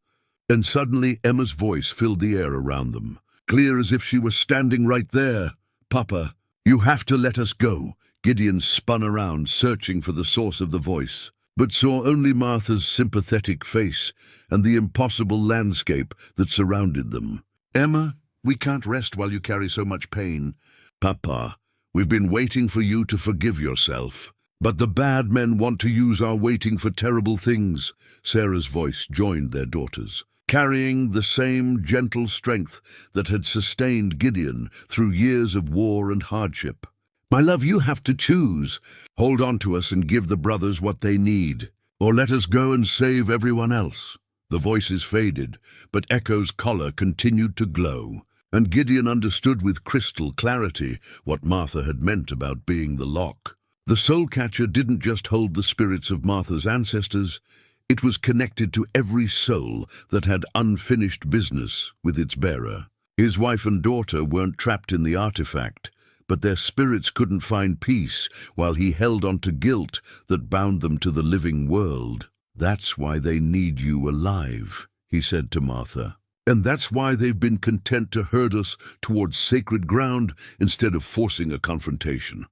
and suddenly Emma's voice filled the air around them, clear as if she were standing right there. "Papa, you have to let us go." Gideon spun around, searching for the source of the voice, but saw only Martha's sympathetic face and the impossible landscape that surrounded them. "Emma, we can't rest while you carry so much pain." "Papa, we've been waiting for you to forgive yourself. But the bad men want to use our waiting for terrible things." Sarah's voice joined their daughters, carrying the same gentle strength that had sustained Gideon through years of war and hardship. "My love, you have to choose. Hold on to us and give the brothers what they need, or let us go and save everyone else." The voices faded, but Echo's collar continued to glow, and Gideon understood with crystal clarity what Martha had meant about being the lock. The soul catcher didn't just hold the spirits of Martha's ancestors, it was connected to every soul that had unfinished business with its bearer. His wife and daughter weren't trapped in the artifact, but their spirits couldn't find peace while he held on to guilt that bound them to the living world. "That's why they need you alive," he said to Martha. "And that's why they've been content to herd us towards sacred ground instead of forcing a confrontation.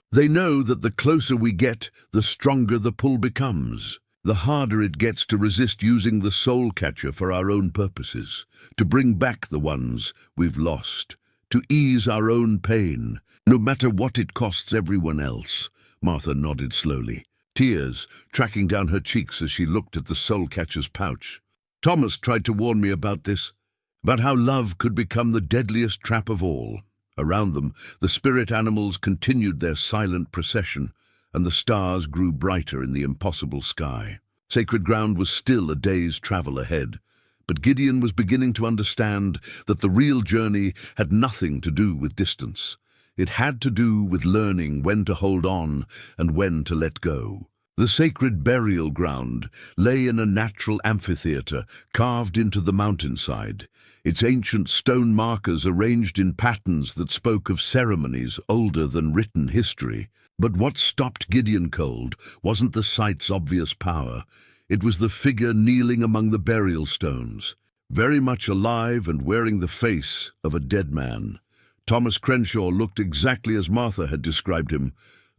They know that the closer we get, the stronger the pull becomes. The harder it gets to resist using the soul catcher for our own purposes, to bring back the ones we've lost, to ease our own pain, no matter what it costs everyone else. Martha nodded slowly, tears tracking down her cheeks as she looked at the soul catcher's pouch. Thomas tried to warn me about this, about how love could become the deadliest trap of all. Around them, the spirit animals continued their silent procession, and the stars grew brighter in the impossible sky. Sacred ground was still a day's travel ahead, but Gideon was beginning to understand that the real journey had nothing to do with distance. It had to do with learning when to hold on and when to let go. The sacred burial ground lay in a natural amphitheater carved into the mountainside, its ancient stone markers arranged in patterns that spoke of ceremonies older than written history. But what stopped Gideon cold wasn't the site's obvious power. It was the figure kneeling among the burial stones, very much alive and wearing the face of a dead man. Thomas Crenshaw looked exactly as Martha had described him,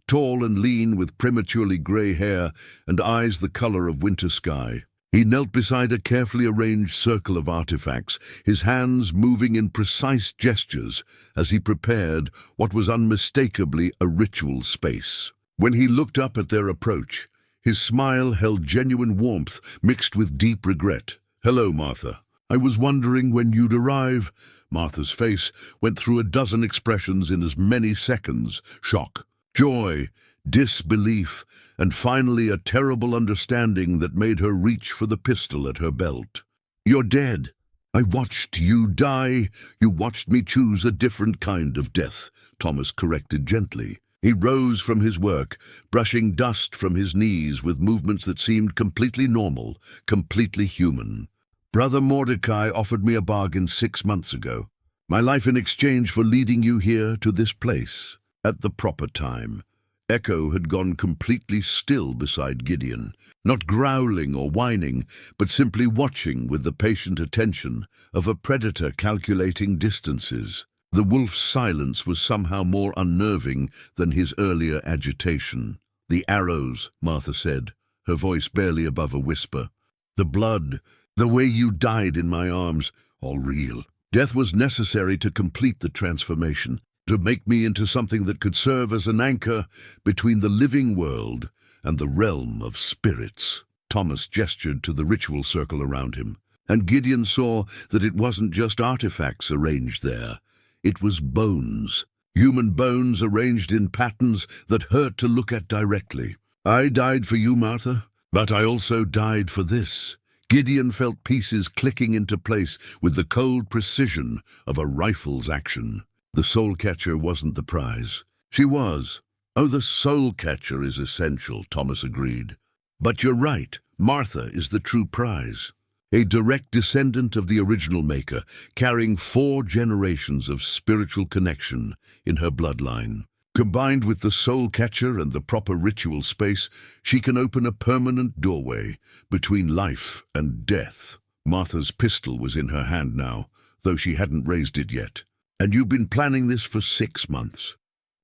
tall and lean with prematurely grey hair and eyes the colour of winter sky. He knelt beside a carefully arranged circle of artifacts, his hands moving in precise gestures as he prepared what was unmistakably a ritual space. When he looked up at their approach, his smile held genuine warmth mixed with deep regret. "Hello, Martha. I was wondering when you'd arrive." Martha's face went through a dozen expressions in as many seconds: shock, joy, disbelief, and finally a terrible understanding that made her reach for the pistol at her belt. "You're dead. I watched you die. You watched me choose a different kind of death," Thomas corrected gently. He rose from his work, brushing dust from his knees with movements that seemed completely normal, completely human. "Brother Mordecai offered me a bargain 6 months ago. My life in exchange for leading you here to this place, at the proper time." Echo had gone completely still beside Gideon, not growling or whining, but simply watching with the patient attention of a predator calculating distances. The wolf's silence was somehow more unnerving than his earlier agitation. "The arrows," Martha said, her voice barely above a whisper. "The blood, the way you died in my arms, all real. Death was necessary to complete the transformation, to make me into something that could serve as an anchor between the living world and the realm of spirits." Thomas gestured to the ritual circle around him, and Gideon saw that it wasn't just artifacts arranged there. It was bones, human bones arranged in patterns that hurt to look at directly. "I died for you, Martha, but I also died for this." Gideon felt pieces clicking into place with the cold precision of a rifle's action. The soul catcher wasn't the prize. She was. "Oh, the soul catcher is essential," Thomas agreed. "But you're right, Martha is the true prize. A direct descendant of the original maker, carrying 4 generations of spiritual connection in her bloodline. Combined with the soul catcher and the proper ritual space, she can open a permanent doorway between life and death." Martha's pistol was in her hand now, though she hadn't raised it yet. "And you've been planning this for 6 months.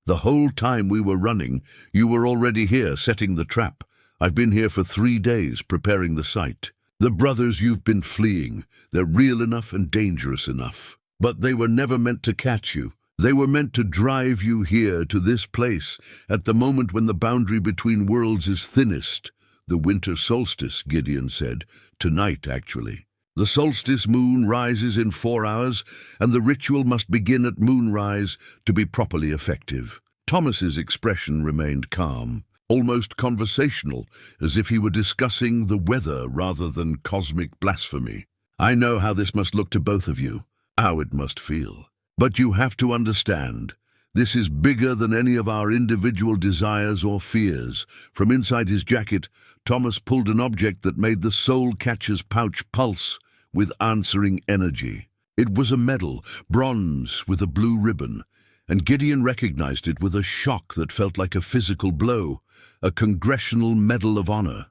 The whole time we were running, you were already here setting the trap. I've been here for 3 days preparing the site. The brothers you've been fleeing, they're real enough and dangerous enough. But they were never meant to catch you. They were meant to drive you here to this place at the moment when the boundary between worlds is thinnest. The winter solstice," Gideon said. "Tonight, actually. The solstice moon rises in 4 hours, and the ritual must begin at moonrise to be properly effective." Thomas's expression remained calm, almost conversational, as if he were discussing the weather rather than cosmic blasphemy. "I know how this must look to both of you, how it must feel. But you have to understand, this is bigger than any of our individual desires or fears." From inside his jacket, Thomas pulled an object that made the soul catcher's pouch pulse with answering energy. It was a medal, bronze with a blue ribbon, and Gideon recognized it with a shock that felt like a physical blow. A Congressional Medal of Honor.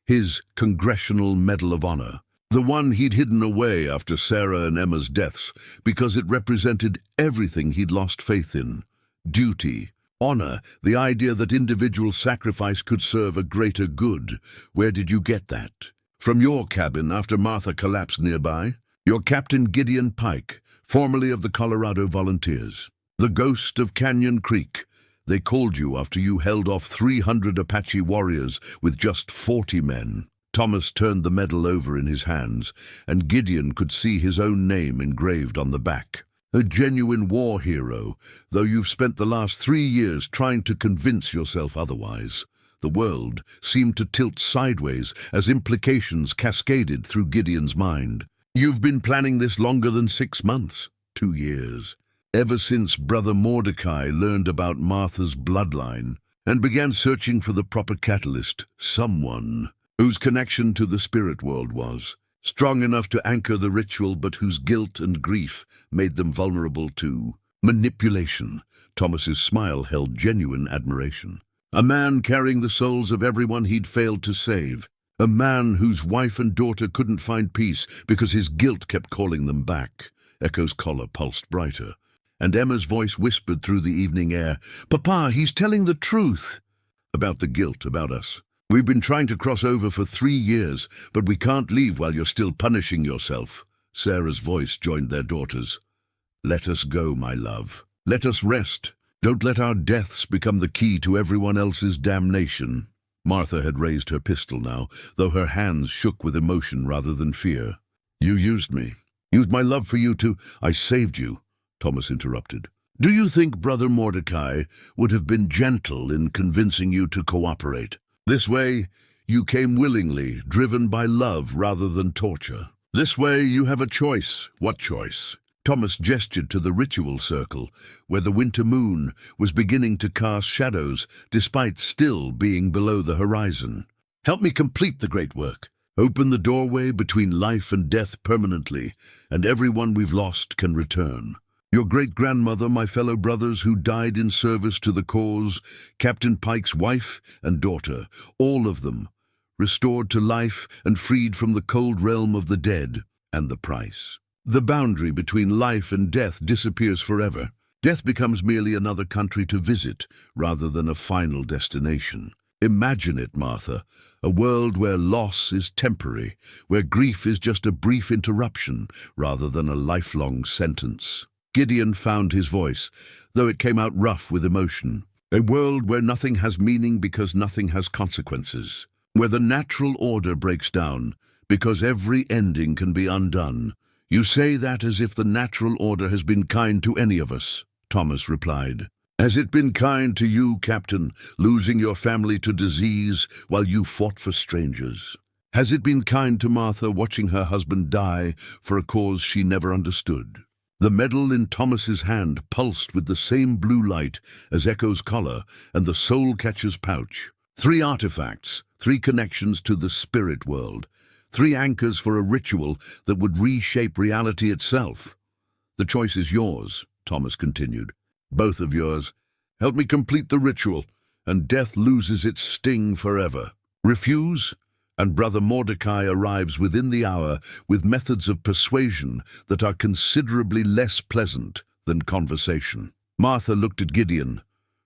His Congressional Medal of Honor. The one he'd hidden away after Sarah and Emma's deaths, because it represented everything he'd lost faith in. Duty, honor, the idea that individual sacrifice could serve a greater good. Where did you get that? From your cabin after Martha collapsed nearby? Your Captain Gideon Pike, formerly of the Colorado Volunteers. The ghost of Canyon Creek. They called you after you held off 300 Apache warriors with just 40 men. Thomas turned the medal over in his hands, and Gideon could see his own name engraved on the back. A genuine war hero, though you've spent the last 3 years trying to convince yourself otherwise. The world seemed to tilt sideways as implications cascaded through Gideon's mind. You've been planning this longer than 6 months, 2 years. Ever since Brother Mordecai learned about Martha's bloodline and began searching for the proper catalyst, someone whose connection to the spirit world was strong enough to anchor the ritual, but whose guilt and grief made them vulnerable to manipulation. Thomas's smile held genuine admiration. A man carrying the souls of everyone he'd failed to save. A man whose wife and daughter couldn't find peace because his guilt kept calling them back. Echo's collar pulsed brighter, and Emma's voice whispered through the evening air, "Papa, he's telling the truth." "About the guilt, about us. We've been trying to cross over for 3 years, but we can't leave while you're still punishing yourself." Sarah's voice joined their daughter's. "Let us go, my love. Let us rest. Don't let our deaths become the key to everyone else's damnation." Martha had raised her pistol now, though her hands shook with emotion rather than fear. "You used me. Used my love for you to—" "I saved you," Thomas interrupted. "Do you think Brother Mordecai would have been gentle in convincing you to cooperate? This way, you came willingly, driven by love rather than torture. This way, you have a choice." "What choice?" Thomas gestured to the ritual circle, where the winter moon was beginning to cast shadows despite still being below the horizon. "Help me complete the great work. Open the doorway between life and death permanently, and everyone we've lost can return. Your great-grandmother, my fellow brothers who died in service to the cause, Captain Pike's wife and daughter, all of them, restored to life and freed from the cold realm of the dead, and the price. The boundary between life and death disappears forever. Death becomes merely another country to visit, rather than a final destination. Imagine it, Martha, a world where loss is temporary, where grief is just a brief interruption, rather than a lifelong sentence." Gideon found his voice, though it came out rough with emotion. "A world where nothing has meaning because nothing has consequences. Where the natural order breaks down, because every ending can be undone." "You say that as if the natural order has been kind to any of us," Thomas replied. "Has it been kind to you, Captain, losing your family to disease while you fought for strangers? Has it been kind to Martha watching her husband die for a cause she never understood?" The medal in Thomas's hand pulsed with the same blue light as Echo's collar and the soul catcher's pouch. 3 artifacts, 3 connections to the spirit world, 3 anchors for a ritual that would reshape reality itself. "The choice is yours," Thomas continued. "Both of yours. Help me complete the ritual, and death loses its sting forever. Refuse, and Brother Mordecai arrives within the hour with methods of persuasion that are considerably less pleasant than conversation." Martha looked at Gideon,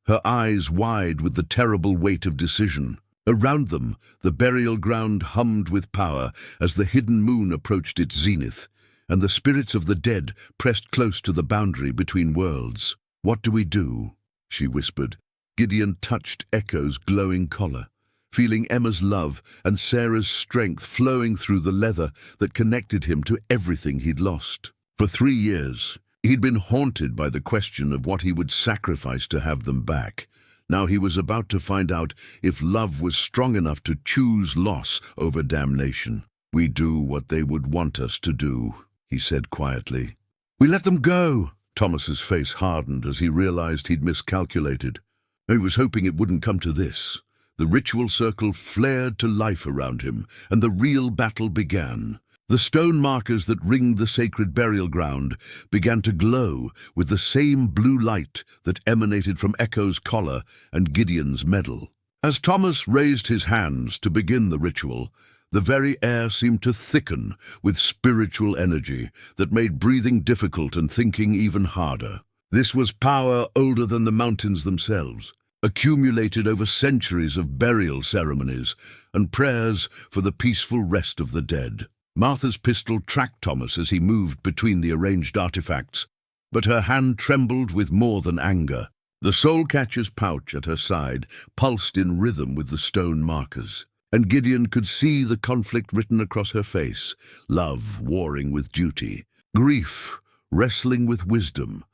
her eyes wide with the terrible weight of decision. Around them, the burial ground hummed with power as the hidden moon approached its zenith, and the spirits of the dead pressed close to the boundary between worlds. "What do we do?" she whispered. Gideon touched Echo's glowing collar, feeling Emma's love and Sarah's strength flowing through the leather that connected him to everything he'd lost. For 3 years, he'd been haunted by the question of what he would sacrifice to have them back. Now he was about to find out if love was strong enough to choose loss over damnation. "We do what they would want us to do," he said quietly. "We let them go." Thomas's face hardened as he realized he'd miscalculated. He was hoping it wouldn't come to this. The ritual circle flared to life around him, and the real battle began. The stone markers that ringed the sacred burial ground began to glow with the same blue light that emanated from Echo's collar and Gideon's medal. As Thomas raised his hands to begin the ritual, the very air seemed to thicken with spiritual energy that made breathing difficult and thinking even harder. This was power older than the mountains themselves, accumulated over centuries of burial ceremonies and prayers for the peaceful rest of the dead. Martha's pistol tracked Thomas as he moved between the arranged artifacts, but her hand trembled with more than anger. The soul-catcher's pouch at her side pulsed in rhythm with the stone markers, and Gideon could see the conflict written across her face: love warring with duty, grief wrestling with wisdom.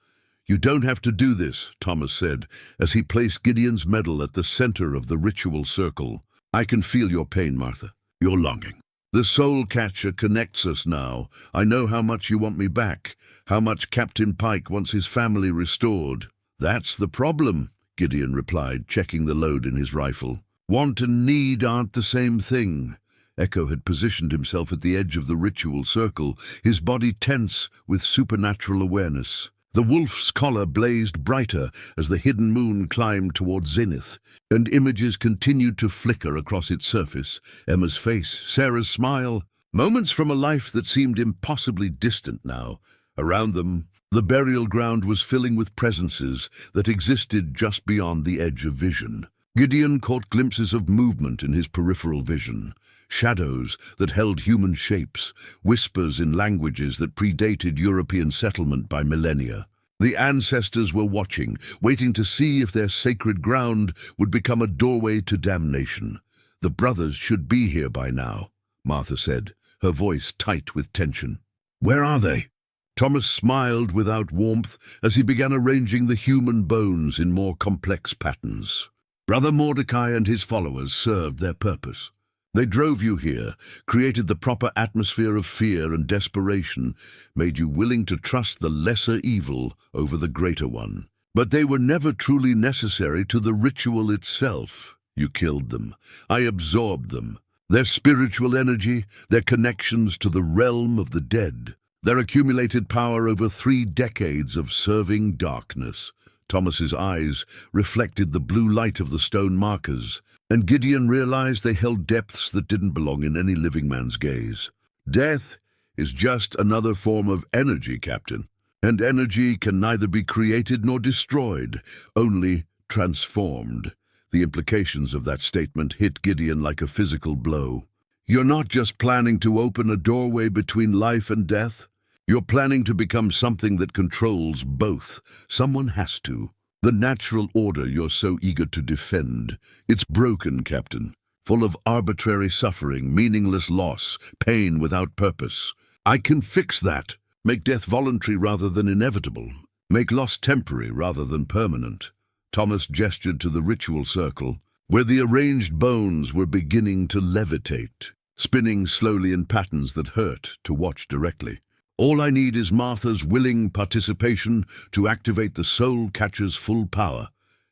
"You don't have to do this," Thomas said, as he placed Gideon's medal at the center of the ritual circle. "I can feel your pain, Martha, your longing. The soul catcher connects us now. I know how much you want me back, how much Captain Pike wants his family restored." "That's the problem," Gideon replied, checking the load in his rifle. "Want and need aren't the same thing." Echo had positioned himself at the edge of the ritual circle, his body tense with supernatural awareness. The wolf's collar blazed brighter as the hidden moon climbed toward zenith, and images continued to flicker across its surface. Emma's face, Sarah's smile, moments from a life that seemed impossibly distant now. Around them, the burial ground was filling with presences that existed just beyond the edge of vision. Gideon caught glimpses of movement in his peripheral vision. Shadows that held human shapes, whispers in languages that predated European settlement by millennia. The ancestors were watching, waiting to see if their sacred ground would become a doorway to damnation. "The brothers should be here by now," Martha said, her voice tight with tension. "Where are they?" Thomas smiled without warmth as he began arranging the human bones in more complex patterns. Brother Mordecai and his followers served their purpose. They drove you here, created the proper atmosphere of fear and desperation, made you willing to trust the lesser evil over the greater one. But they were never truly necessary to the ritual itself. You killed them. I absorbed them. Their spiritual energy, their connections to the realm of the dead, their accumulated power over 3 decades of serving darkness. Thomas's eyes reflected the blue light of the stone markers, and Gideon realized they held depths that didn't belong in any living man's gaze. "Death is just another form of energy, Captain, and energy can neither be created nor destroyed, only transformed." The implications of that statement hit Gideon like a physical blow. "You're not just planning to open a doorway between life and death. You're planning to become something that controls both. Someone has to. The natural order you're so eager to defend. It's broken, Captain. Full of arbitrary suffering, meaningless loss, pain without purpose. I can fix that. Make death voluntary rather than inevitable. Make loss temporary rather than permanent." Thomas gestured to the ritual circle, where the arranged bones were beginning to levitate, spinning slowly in patterns that hurt to watch directly. "All I need is Martha's willing participation to activate the soul catcher's full power,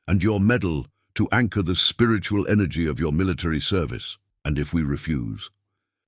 and your medal to anchor the spiritual energy of your military service. And if we refuse,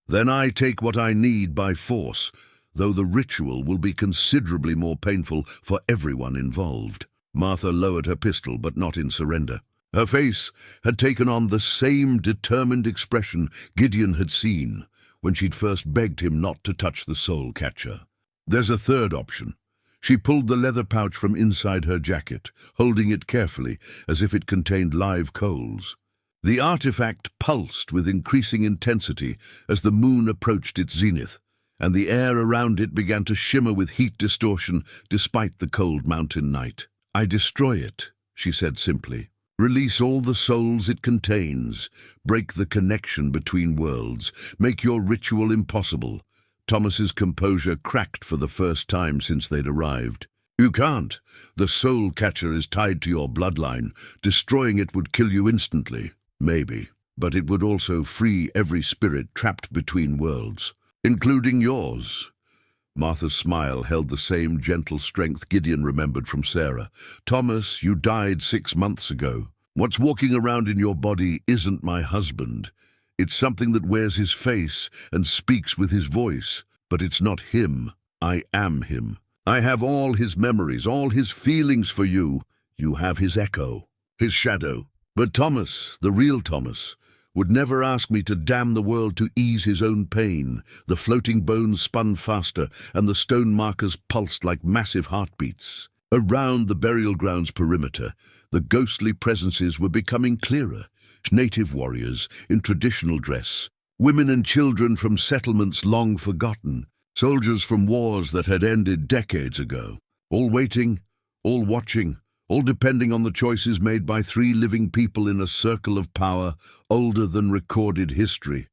then I take what I need by force, though the ritual will be considerably more painful for everyone involved." Martha lowered her pistol, but not in surrender. Her face had taken on the same determined expression Gideon had seen when she'd first begged him not to touch the soul catcher. "There's a third option." She pulled the leather pouch from inside her jacket, holding it carefully as if it contained live coals. The artifact pulsed with increasing intensity as the moon approached its zenith, and the air around it began to shimmer with heat distortion despite the cold mountain night. "I destroy it," she said simply. "Release all the souls it contains. Break the connection between worlds. Make your ritual impossible." Thomas's composure cracked for the first time since they'd arrived. "You can't. The soul catcher is tied to your bloodline. Destroying it would kill you instantly." "Maybe, but it would also free every spirit trapped between worlds, including yours." Martha's smile held the same gentle strength Gideon remembered from Sarah. "Thomas, you died 6 months ago. What's walking around in your body isn't my husband. It's something that wears his face and speaks with his voice, but it's not him. I am him. I have all his memories, all his feelings for you. You have his echo, his shadow. But Thomas, the real Thomas, would never ask me to damn the world to ease his own pain." The floating bones spun faster, and the stone markers pulsed like massive heartbeats. Around the burial ground's perimeter, the ghostly presences were becoming clearer. Native warriors in traditional dress, Women and children from settlements long forgotten, soldiers from wars that had ended decades ago, all waiting, all watching, all depending on the choices made by three living people in a circle of power older than recorded history.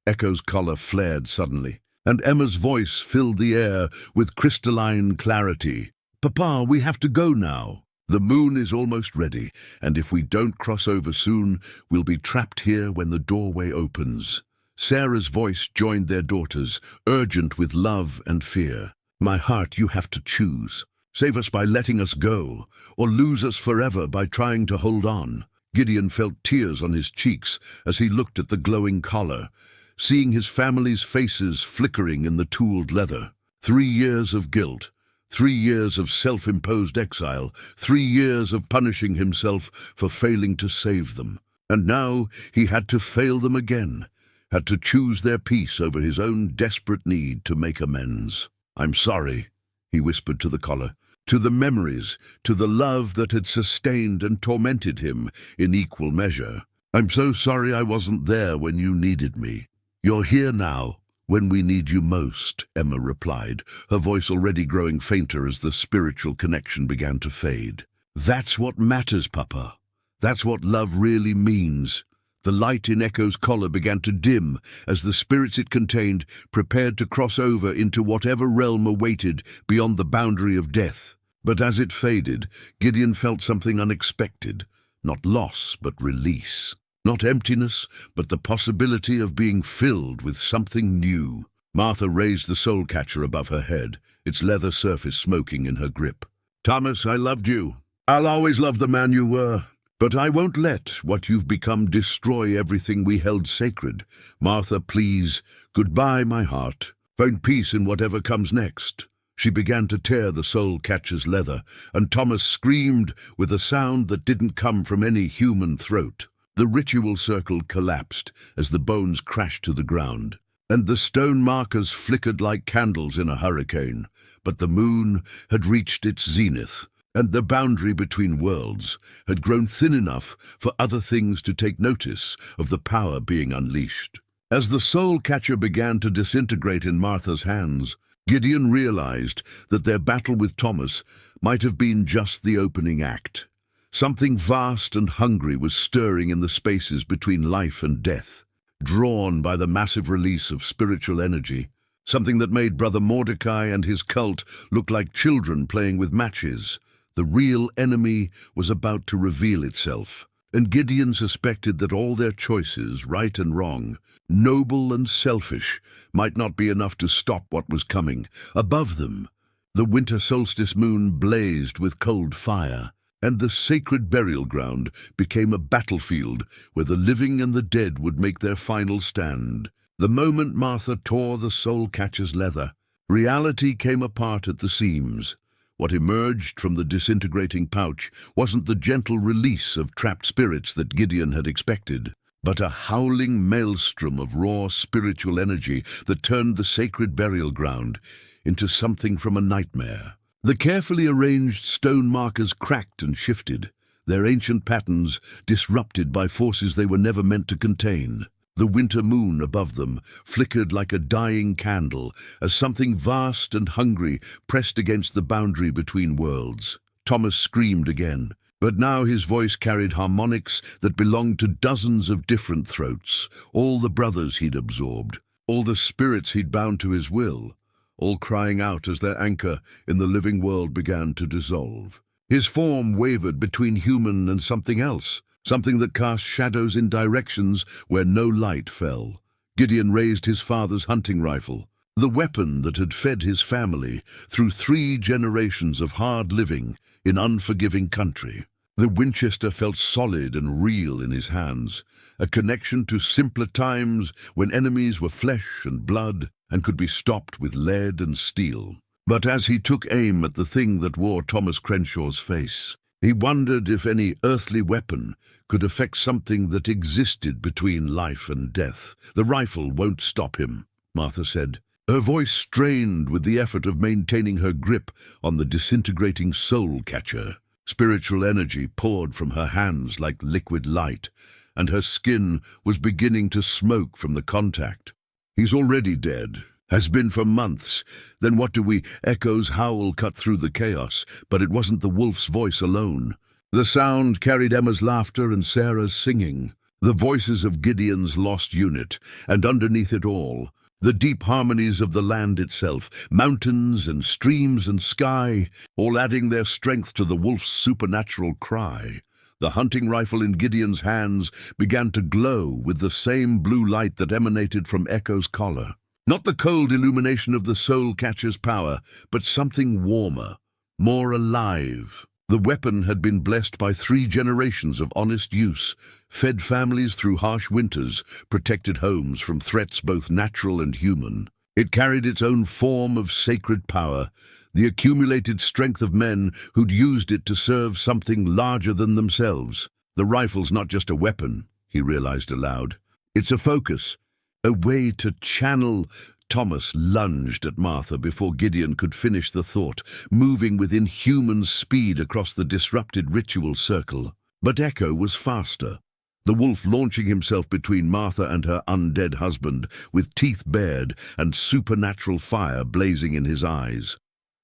Echo's collar flared suddenly, and Emma's voice filled the air with crystalline clarity. "Papa, we have to go now. The moon is almost ready, and if we don't cross over soon, we'll be trapped here when the doorway opens." Sarah's voice joined their daughter's, urgent with love and fear. "My heart, you have to choose. Save us by letting us go, or lose us forever by trying to hold on." Gideon felt tears on his cheeks as he looked at the glowing collar, seeing his family's faces flickering in the tooled leather. 3 years of guilt, 3 years of self-imposed exile, 3 years of punishing himself for failing to save them. And now he had to fail them again, had to choose their peace over his own desperate need to make amends. "I'm sorry," he whispered to the collar, to the memories, to the love that had sustained and tormented him in equal measure. "I'm so sorry I wasn't there when you needed me." "You're here now, when we need you most," Emma replied, her voice already growing fainter as the spiritual connection began to fade. "That's what matters, Papa. That's what love really means." The light in Echo's collar began to dim as the spirits it contained prepared to cross over into whatever realm awaited beyond the boundary of death. But as it faded, Gideon felt something unexpected, not loss but release. Not emptiness, but the possibility of being filled with something new. Martha raised the soul catcher above her head, its leather surface smoking in her grip. "Thomas, I loved you. I'll always love the man you were. But I won't let what you've become destroy everything we held sacred. Martha, please, goodbye, my heart. Find peace in whatever comes next." She began to tear the soul catcher's leather, and Thomas screamed with a sound that didn't come from any human throat. The ritual circle collapsed as the bones crashed to the ground, and the stone markers flickered like candles in a hurricane. But the moon had reached its zenith, and the boundary between worlds had grown thin enough for other things to take notice of the power being unleashed. As the soul catcher began to disintegrate in Martha's hands, Gideon realized that their battle with Thomas might have been just the opening act. Something vast and hungry was stirring in the spaces between life and death, drawn by the massive release of spiritual energy, something that made Brother Mordecai and his cult look like children playing with matches. The real enemy was about to reveal itself, and Gideon suspected that all their choices, right and wrong, noble and selfish, might not be enough to stop what was coming. Above them, the winter solstice moon blazed with cold fire, and the sacred burial ground became a battlefield where the living and the dead would make their final stand. The moment Martha tore the soul catcher's leather, reality came apart at the seams. What emerged from the disintegrating pouch wasn't the gentle release of trapped spirits that Gideon had expected, but a howling maelstrom of raw spiritual energy that turned the sacred burial ground into something from a nightmare. The carefully arranged stone markers cracked and shifted, their ancient patterns disrupted by forces they were never meant to contain. The winter moon above them flickered like a dying candle as something vast and hungry pressed against the boundary between worlds. Thomas screamed again, but now his voice carried harmonics that belonged to dozens of different throats, all the brothers he'd absorbed, all the spirits he'd bound to his will, all crying out as their anchor in the living world began to dissolve. His form wavered between human and something else, something that cast shadows in directions where no light fell. Gideon raised his father's hunting rifle, the weapon that had fed his family through 3 generations of hard living in unforgiving country. The Winchester felt solid and real in his hands, a connection to simpler times when enemies were flesh and blood and could be stopped with lead and steel. But as he took aim at the thing that wore Thomas Crenshaw's face, he wondered if any earthly weapon could affect something that existed between life and death. "The rifle won't stop him," Martha said, her voice strained with the effort of maintaining her grip on the disintegrating soul catcher. Spiritual energy poured from her hands like liquid light, and her skin was beginning to smoke from the contact. "He's already dead. Has been for months. Then what do we—" Echo's howl cut through the chaos, but it wasn't the wolf's voice alone. The sound carried Emma's laughter and Sarah's singing, the voices of Gideon's lost unit, and underneath it all, the deep harmonies of the land itself, mountains and streams and sky, all adding their strength to the wolf's supernatural cry. The hunting rifle in Gideon's hands began to glow with the same blue light that emanated from Echo's collar. Not the cold illumination of the soul catcher's power, but something warmer, more alive. The weapon had been blessed by 3 generations of honest use, fed families through harsh winters, protected homes from threats both natural and human. It carried its own form of sacred power, the accumulated strength of men who'd used it to serve something larger than themselves. The rifle's not just a weapon, he realized aloud. It's a focus, a way to channel. Thomas lunged at Martha before Gideon could finish the thought, moving with inhuman speed across the disrupted ritual circle. But Echo was faster, the wolf launching himself between Martha and her undead husband, with teeth bared and supernatural fire blazing in his eyes.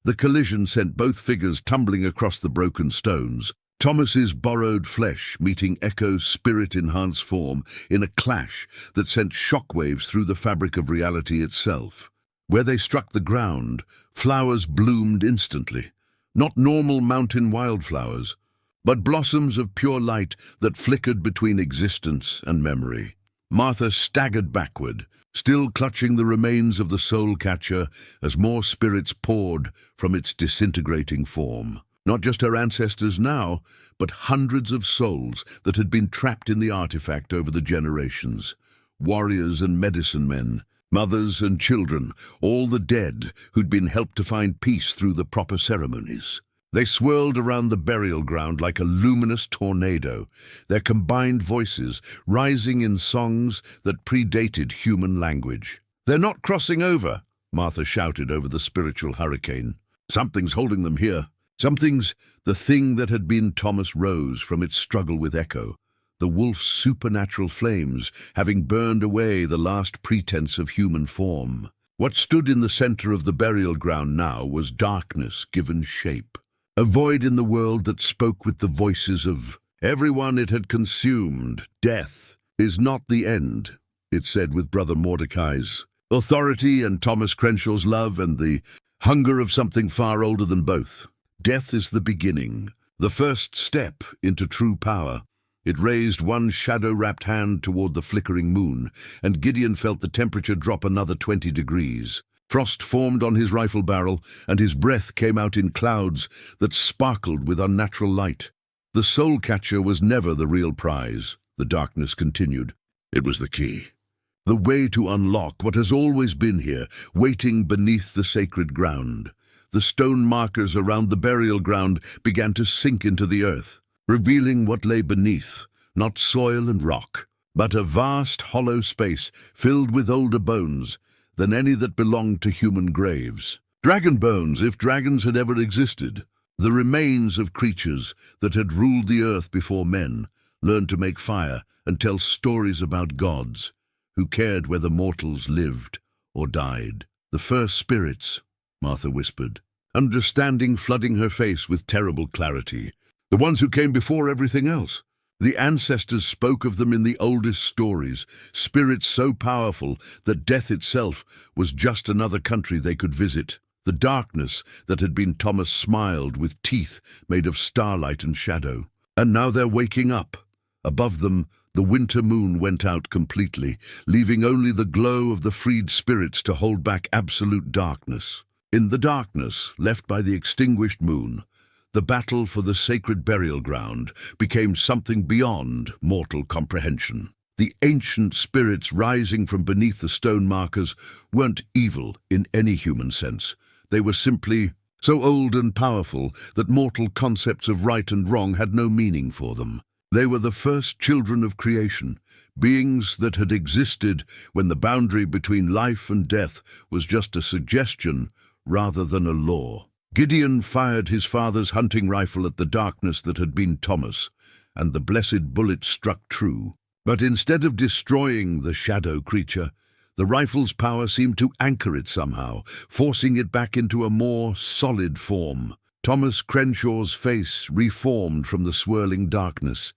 The collision sent both figures tumbling across the broken stones, Thomas's borrowed flesh meeting Echo's spirit-enhanced form in a clash that sent shockwaves through the fabric of reality itself. Where they struck the ground, flowers bloomed instantly, not normal mountain wildflowers, but blossoms of pure light that flickered between existence and memory. Martha staggered backward, still clutching the remains of the soul catcher as more spirits poured from its disintegrating form. Not just her ancestors now, but hundreds of souls that had been trapped in the artifact over the generations. Warriors and medicine men, mothers and children, all the dead who'd been helped to find peace through the proper ceremonies. They swirled around the burial ground like a luminous tornado, their combined voices rising in songs that predated human language. "They're not crossing over," Martha shouted over the spiritual hurricane. "Something's holding them here. Something's—" The thing that had been Thomas rose from its struggle with Echo, the wolf's supernatural flames having burned away the last pretense of human form. What stood in the center of the burial ground now was darkness given shape. A void in the world that spoke with the voices of everyone it had consumed. "Death is not the end," it said with Brother Mordecai's authority and Thomas Crenshaw's love and the hunger of something far older than both. Death is the beginning, the first step into true power. It raised one shadow-wrapped hand toward the flickering moon, and Gideon felt the temperature drop another 20 degrees. Frost formed on his rifle barrel, and his breath came out in clouds that sparkled with unnatural light. The soul catcher was never the real prize, the darkness continued. It was the key. The way to unlock what has always been here, waiting beneath the sacred ground. The stone markers around the burial ground began to sink into the earth, revealing what lay beneath, not soil and rock, but a vast hollow space filled with older bones than any that belonged to human graves. Dragon bones, if dragons had ever existed, the remains of creatures that had ruled the earth before men, learned to make fire and tell stories about gods, who cared whether mortals lived or died. "The first spirits," Martha whispered, understanding flooding her face with terrible clarity. "The ones who came before everything else. The ancestors spoke of them in the oldest stories, spirits so powerful that death itself was just another country they could visit. The darkness that had been Thomas smiled with teeth made of starlight and shadow. And now they're waking up. Above them, the winter moon went out completely, leaving only the glow of the freed spirits to hold back absolute darkness. In the darkness left by the extinguished moon, the battle for the sacred burial ground became something beyond mortal comprehension. The ancient spirits rising from beneath the stone markers weren't evil in any human sense. They were simply so old and powerful that mortal concepts of right and wrong had no meaning for them. They were the first children of creation, beings that had existed when the boundary between life and death was just a suggestion rather than a law. Gideon fired his father's hunting rifle at the darkness that had been Thomas, and the blessed bullet struck true. But instead of destroying the shadow creature, the rifle's power seemed to anchor it somehow, forcing it back into a more solid form. Thomas Crenshaw's face reformed from the swirling darkness,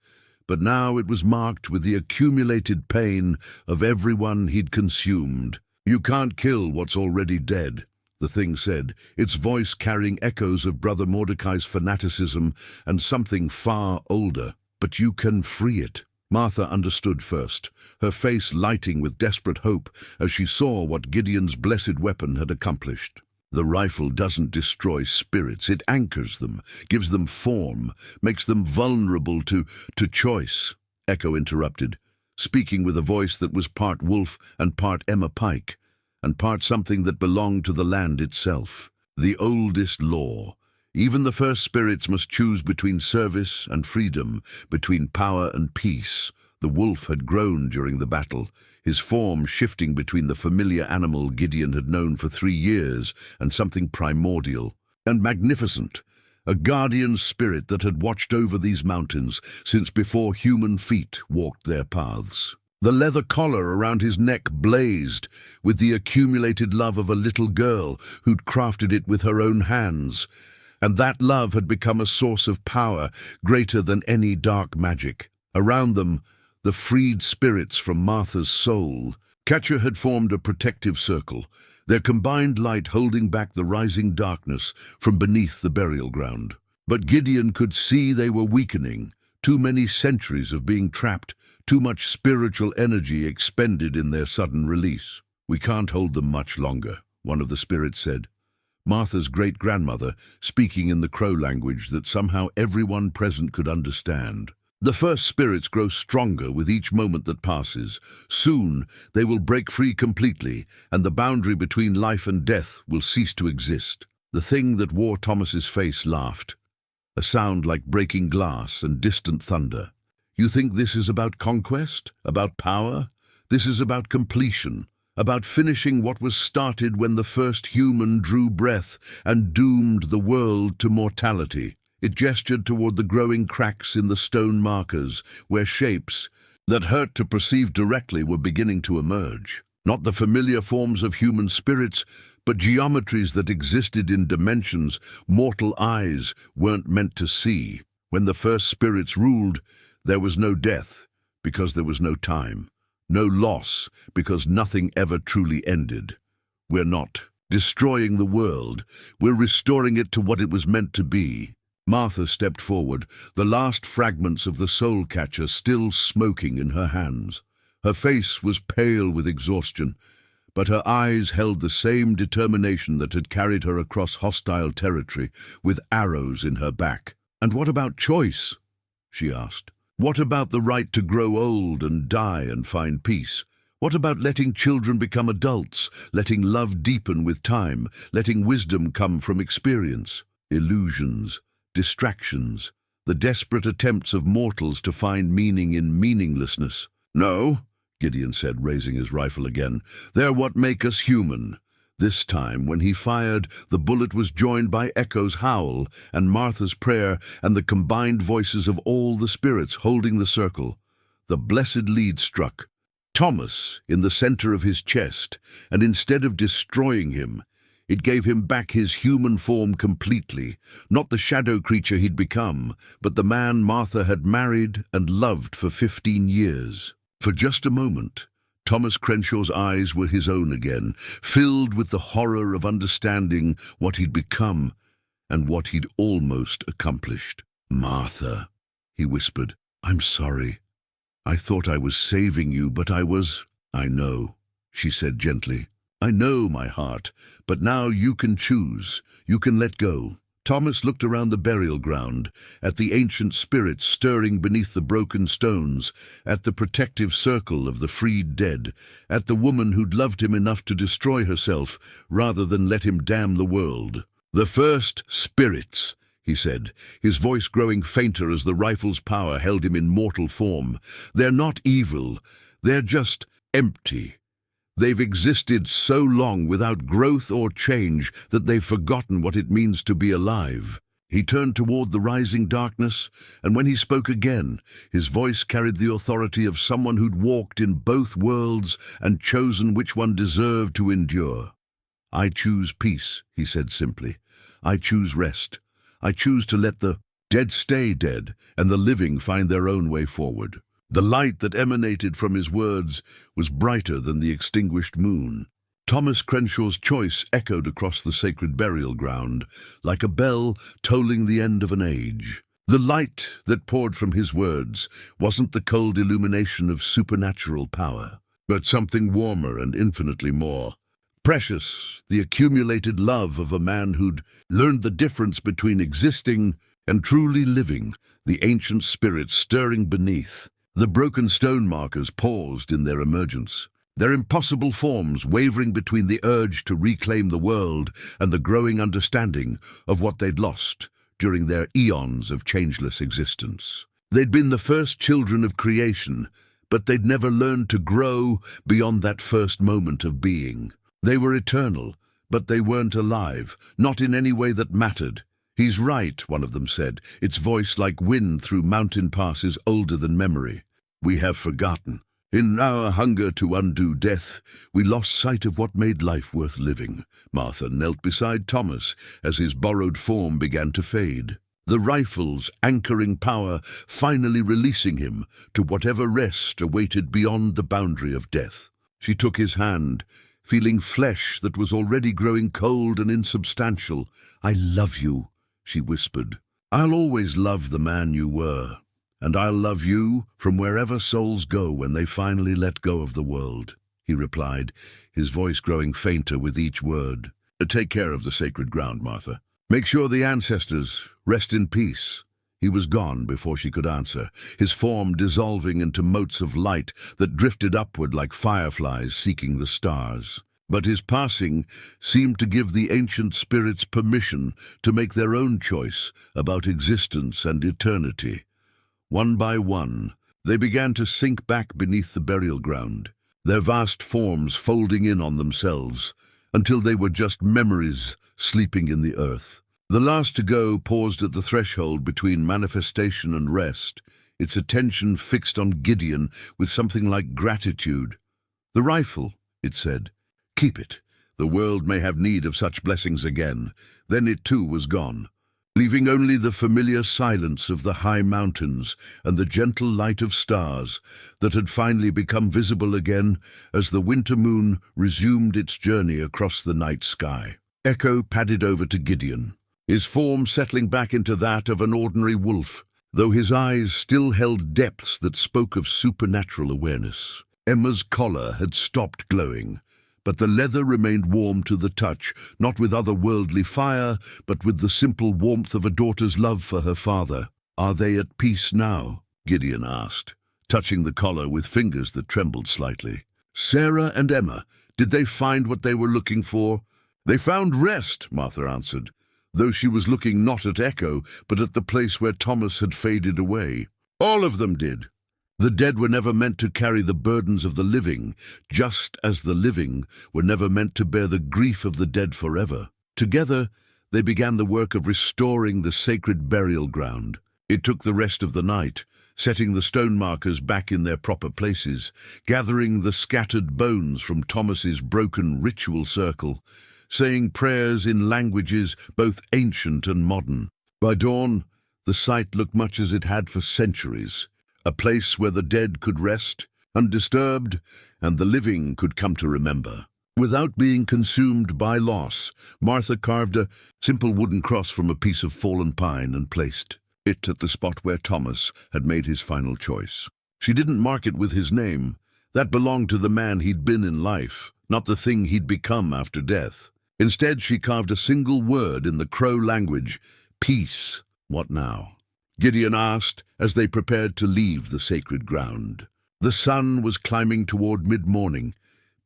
but now it was marked with the accumulated pain of everyone he'd consumed. "You can't kill what's already dead," the thing said, its voice carrying echoes of Brother Mordecai's fanaticism and something far older. "But you can free it." Martha understood first, her face lighting with desperate hope as she saw what Gideon's blessed weapon had accomplished. "The rifle doesn't destroy spirits, it anchors them, gives them form, makes them vulnerable to choice," Echo interrupted, speaking with a voice that was part wolf and part Emma Pike, and part something that belonged to the land itself. "The oldest law. Even the first spirits must choose between service and freedom, between power and peace." The wolf had grown during the battle, his form shifting between the familiar animal Gideon had known for 3 years and something primordial and magnificent, a guardian spirit that had watched over these mountains since before human feet walked their paths. The leather collar around his neck blazed with the accumulated love of a little girl who'd crafted it with her own hands, and that love had become a source of power greater than any dark magic. Around them, the freed spirits from Martha's soul. Catcher had formed a protective circle, their combined light holding back the rising darkness from beneath the burial ground. But Gideon could see they were weakening. Too many centuries of being trapped, too much spiritual energy expended in their sudden release. "We can't hold them much longer," one of the spirits said. Martha's great-grandmother, speaking in the crow language that somehow everyone present could understand. "The first spirits grow stronger with each moment that passes. Soon they will break free completely, and the boundary between life and death will cease to exist." The thing that wore Thomas's face laughed, a sound like breaking glass and distant thunder. "You think this is about conquest? About power? This is about completion. About finishing what was started when the first human drew breath and doomed the world to mortality." It gestured toward the growing cracks in the stone markers, where shapes that hurt to perceive directly were beginning to emerge. Not the familiar forms of human spirits, but geometries that existed in dimensions mortal eyes weren't meant to see. When the first spirits ruled, there was no death, because there was no time. No loss, because nothing ever truly ended. We're not destroying the world, we're restoring it to what it was meant to be. Martha stepped forward, the last fragments of the soul catcher still smoking in her hands. Her face was pale with exhaustion, but her eyes held the same determination that had carried her across hostile territory, with arrows in her back. "And what about choice?" she asked. "What about the right to grow old and die and find peace? What about letting children become adults, letting love deepen with time, letting wisdom come from experience? Illusions, distractions, the desperate attempts of mortals to find meaning in meaninglessness." "No," Gideon said, raising his rifle again. "They're what make us human." This time, when he fired, the bullet was joined by Echo's howl and Martha's prayer and the combined voices of all the spirits holding the circle. The blessed lead struck Thomas in the center of his chest, and instead of destroying him, it gave him back his human form completely, not the shadow creature he'd become, but the man Martha had married and loved for 15 years. For just a moment, Thomas Crenshaw's eyes were his own again, filled with the horror of understanding what he'd become and what he'd almost accomplished. "Martha," he whispered, "I'm sorry. I thought I was saving you, but I was—" "I know," she said gently. "I know, my heart, but now you can choose. You can let go." Thomas looked around the burial ground, at the ancient spirits stirring beneath the broken stones, at the protective circle of the freed dead, at the woman who'd loved him enough to destroy herself rather than let him damn the world. "The first spirits," he said, his voice growing fainter as the rifle's power held him in mortal form. "They're not evil, they're just empty. They've existed so long without growth or change that they've forgotten what it means to be alive. He turned toward the rising darkness, and when he spoke again, his voice carried the authority of someone who'd walked in both worlds and chosen which one deserved to endure. "I choose peace," he said simply. "I choose rest. I choose to let the dead stay dead and the living find their own way forward." The light that emanated from his words was brighter than the extinguished moon. Thomas Crenshaw's choice echoed across the sacred burial ground, like a bell tolling the end of an age. The light that poured from his words wasn't the cold illumination of supernatural power, but something warmer and infinitely more precious, the accumulated love of a man who'd learned the difference between existing and truly living, the ancient spirits stirring beneath. The broken stone markers paused in their emergence, their impossible forms wavering between the urge to reclaim the world and the growing understanding of what they'd lost during their eons of changeless existence. They'd been the first children of creation, but they'd never learned to grow beyond that first moment of being. They were eternal, but they weren't alive, not in any way that mattered. "He's right," one of them said, its voice like wind through mountain passes older than memory. "We have forgotten. In our hunger to undo death, we lost sight of what made life worth living." Martha knelt beside Thomas as his borrowed form began to fade, the rifle's anchoring power finally releasing him to whatever rest awaited beyond the boundary of death. She took his hand, feeling flesh that was already growing cold and insubstantial. "I love you," she whispered. "I'll always love the man you were. And I'll love you from wherever souls go when they finally let go of the world," he replied, his voice growing fainter with each word. "Take care of the sacred ground, Martha. Make sure the ancestors rest in peace." He was gone before she could answer, his form dissolving into motes of light that drifted upward like fireflies seeking the stars. But his passing seemed to give the ancient spirits permission to make their own choice about existence and eternity. One by one, they began to sink back beneath the burial ground, their vast forms folding in on themselves, until they were just memories sleeping in the earth. The last to go paused at the threshold between manifestation and rest, its attention fixed on Gideon with something like gratitude. "The rifle," it said. "Keep it. The world may have need of such blessings again." Then it too was gone, leaving only the familiar silence of the high mountains and the gentle light of stars that had finally become visible again as the winter moon resumed its journey across the night sky. Echo padded over to Gideon, his form settling back into that of an ordinary wolf, though his eyes still held depths that spoke of supernatural awareness. Emma's collar had stopped glowing, but the leather remained warm to the touch, not with otherworldly fire, but with the simple warmth of a daughter's love for her father. "Are they at peace now?" Gideon asked, touching the collar with fingers that trembled slightly. "Sarah and Emma, did they find what they were looking for?" "They found rest," Martha answered, though she was looking not at Echo, but at the place where Thomas had faded away. "All of them did. The dead were never meant to carry the burdens of the living, just as the living were never meant to bear the grief of the dead forever." Together, they began the work of restoring the sacred burial ground. It took the rest of the night, setting the stone markers back in their proper places, gathering the scattered bones from Thomas's broken ritual circle, saying prayers in languages both ancient and modern. By dawn, the site looked much as it had for centuries, a place where the dead could rest, undisturbed, and the living could come to remember. Without being consumed by loss, Martha carved a simple wooden cross from a piece of fallen pine and placed it at the spot where Thomas had made his final choice. She didn't mark it with his name. That belonged to the man he'd been in life, not the thing he'd become after death. Instead, she carved a single word in the Crow language: peace. "What now?" Gideon asked as they prepared to leave the sacred ground. The sun was climbing toward mid-morning,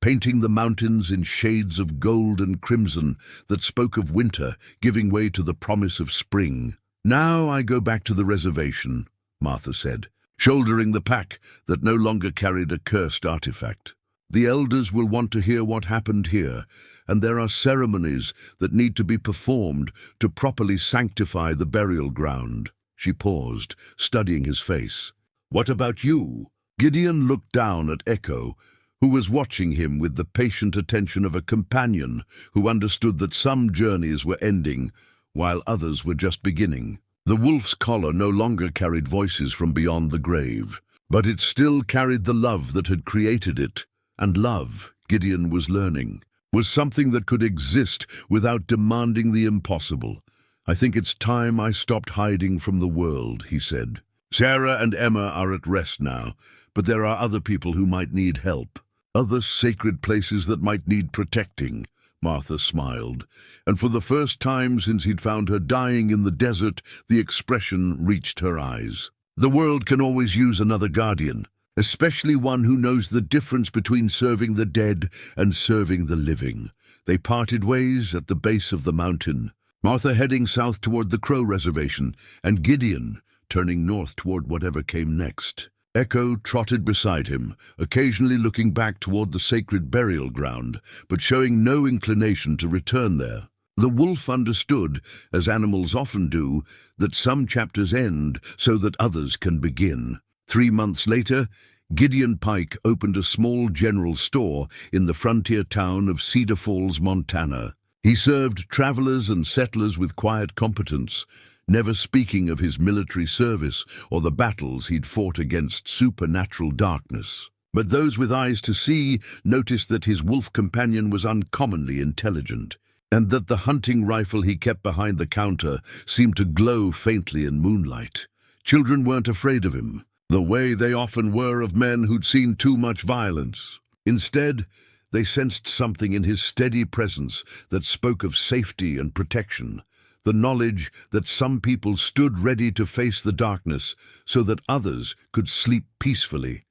painting the mountains in shades of gold and crimson that spoke of winter giving way to the promise of spring. "Now I go back to the reservation," Martha said, shouldering the pack that no longer carried a cursed artifact. The elders will want to hear what happened here, and there are ceremonies that need to be performed to properly sanctify the burial ground." She paused, studying his face. "What about you?" Gideon looked down at Echo, who was watching him with the patient attention of a companion who understood that some journeys were ending while others were just beginning. The wolf's collar no longer carried voices from beyond the grave, but it still carried the love that had created it. And love, Gideon was learning, was something that could exist without demanding the impossible. "I think it's time I stopped hiding from the world," he said. "Sarah and Emma are at rest now, but there are other people who might need help. Other sacred places that might need protecting." Martha smiled, and for the first time since he'd found her dying in the desert, the expression reached her eyes. "The world can always use another guardian, especially one who knows the difference between serving the dead and serving the living." They parted ways at the base of the mountain, Martha heading south toward the Crow Reservation, and Gideon turning north toward whatever came next. Echo trotted beside him, occasionally looking back toward the sacred burial ground, but showing no inclination to return there. The wolf understood, as animals often do, that some chapters end so that others can begin. 3 months later, Gideon Pike opened a small general store in the frontier town of Cedar Falls, Montana. He served travelers and settlers with quiet competence, never speaking of his military service or the battles he'd fought against supernatural darkness. But those with eyes to see noticed that his wolf companion was uncommonly intelligent, and that the hunting rifle he kept behind the counter seemed to glow faintly in moonlight. Children weren't afraid of him, the way they often were of men who'd seen too much violence. Instead, they sensed something in his steady presence that spoke of safety and protection, the knowledge that some people stood ready to face the darkness so that others could sleep peacefully.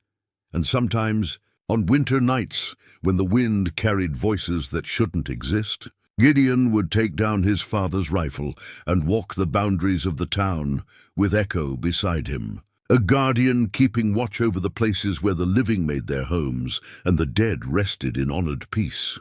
And sometimes, on winter nights, when the wind carried voices that shouldn't exist, Gideon would take down his father's rifle and walk the boundaries of the town, with Echo beside him, a guardian keeping watch over the places where the living made their homes and the dead rested in honored peace.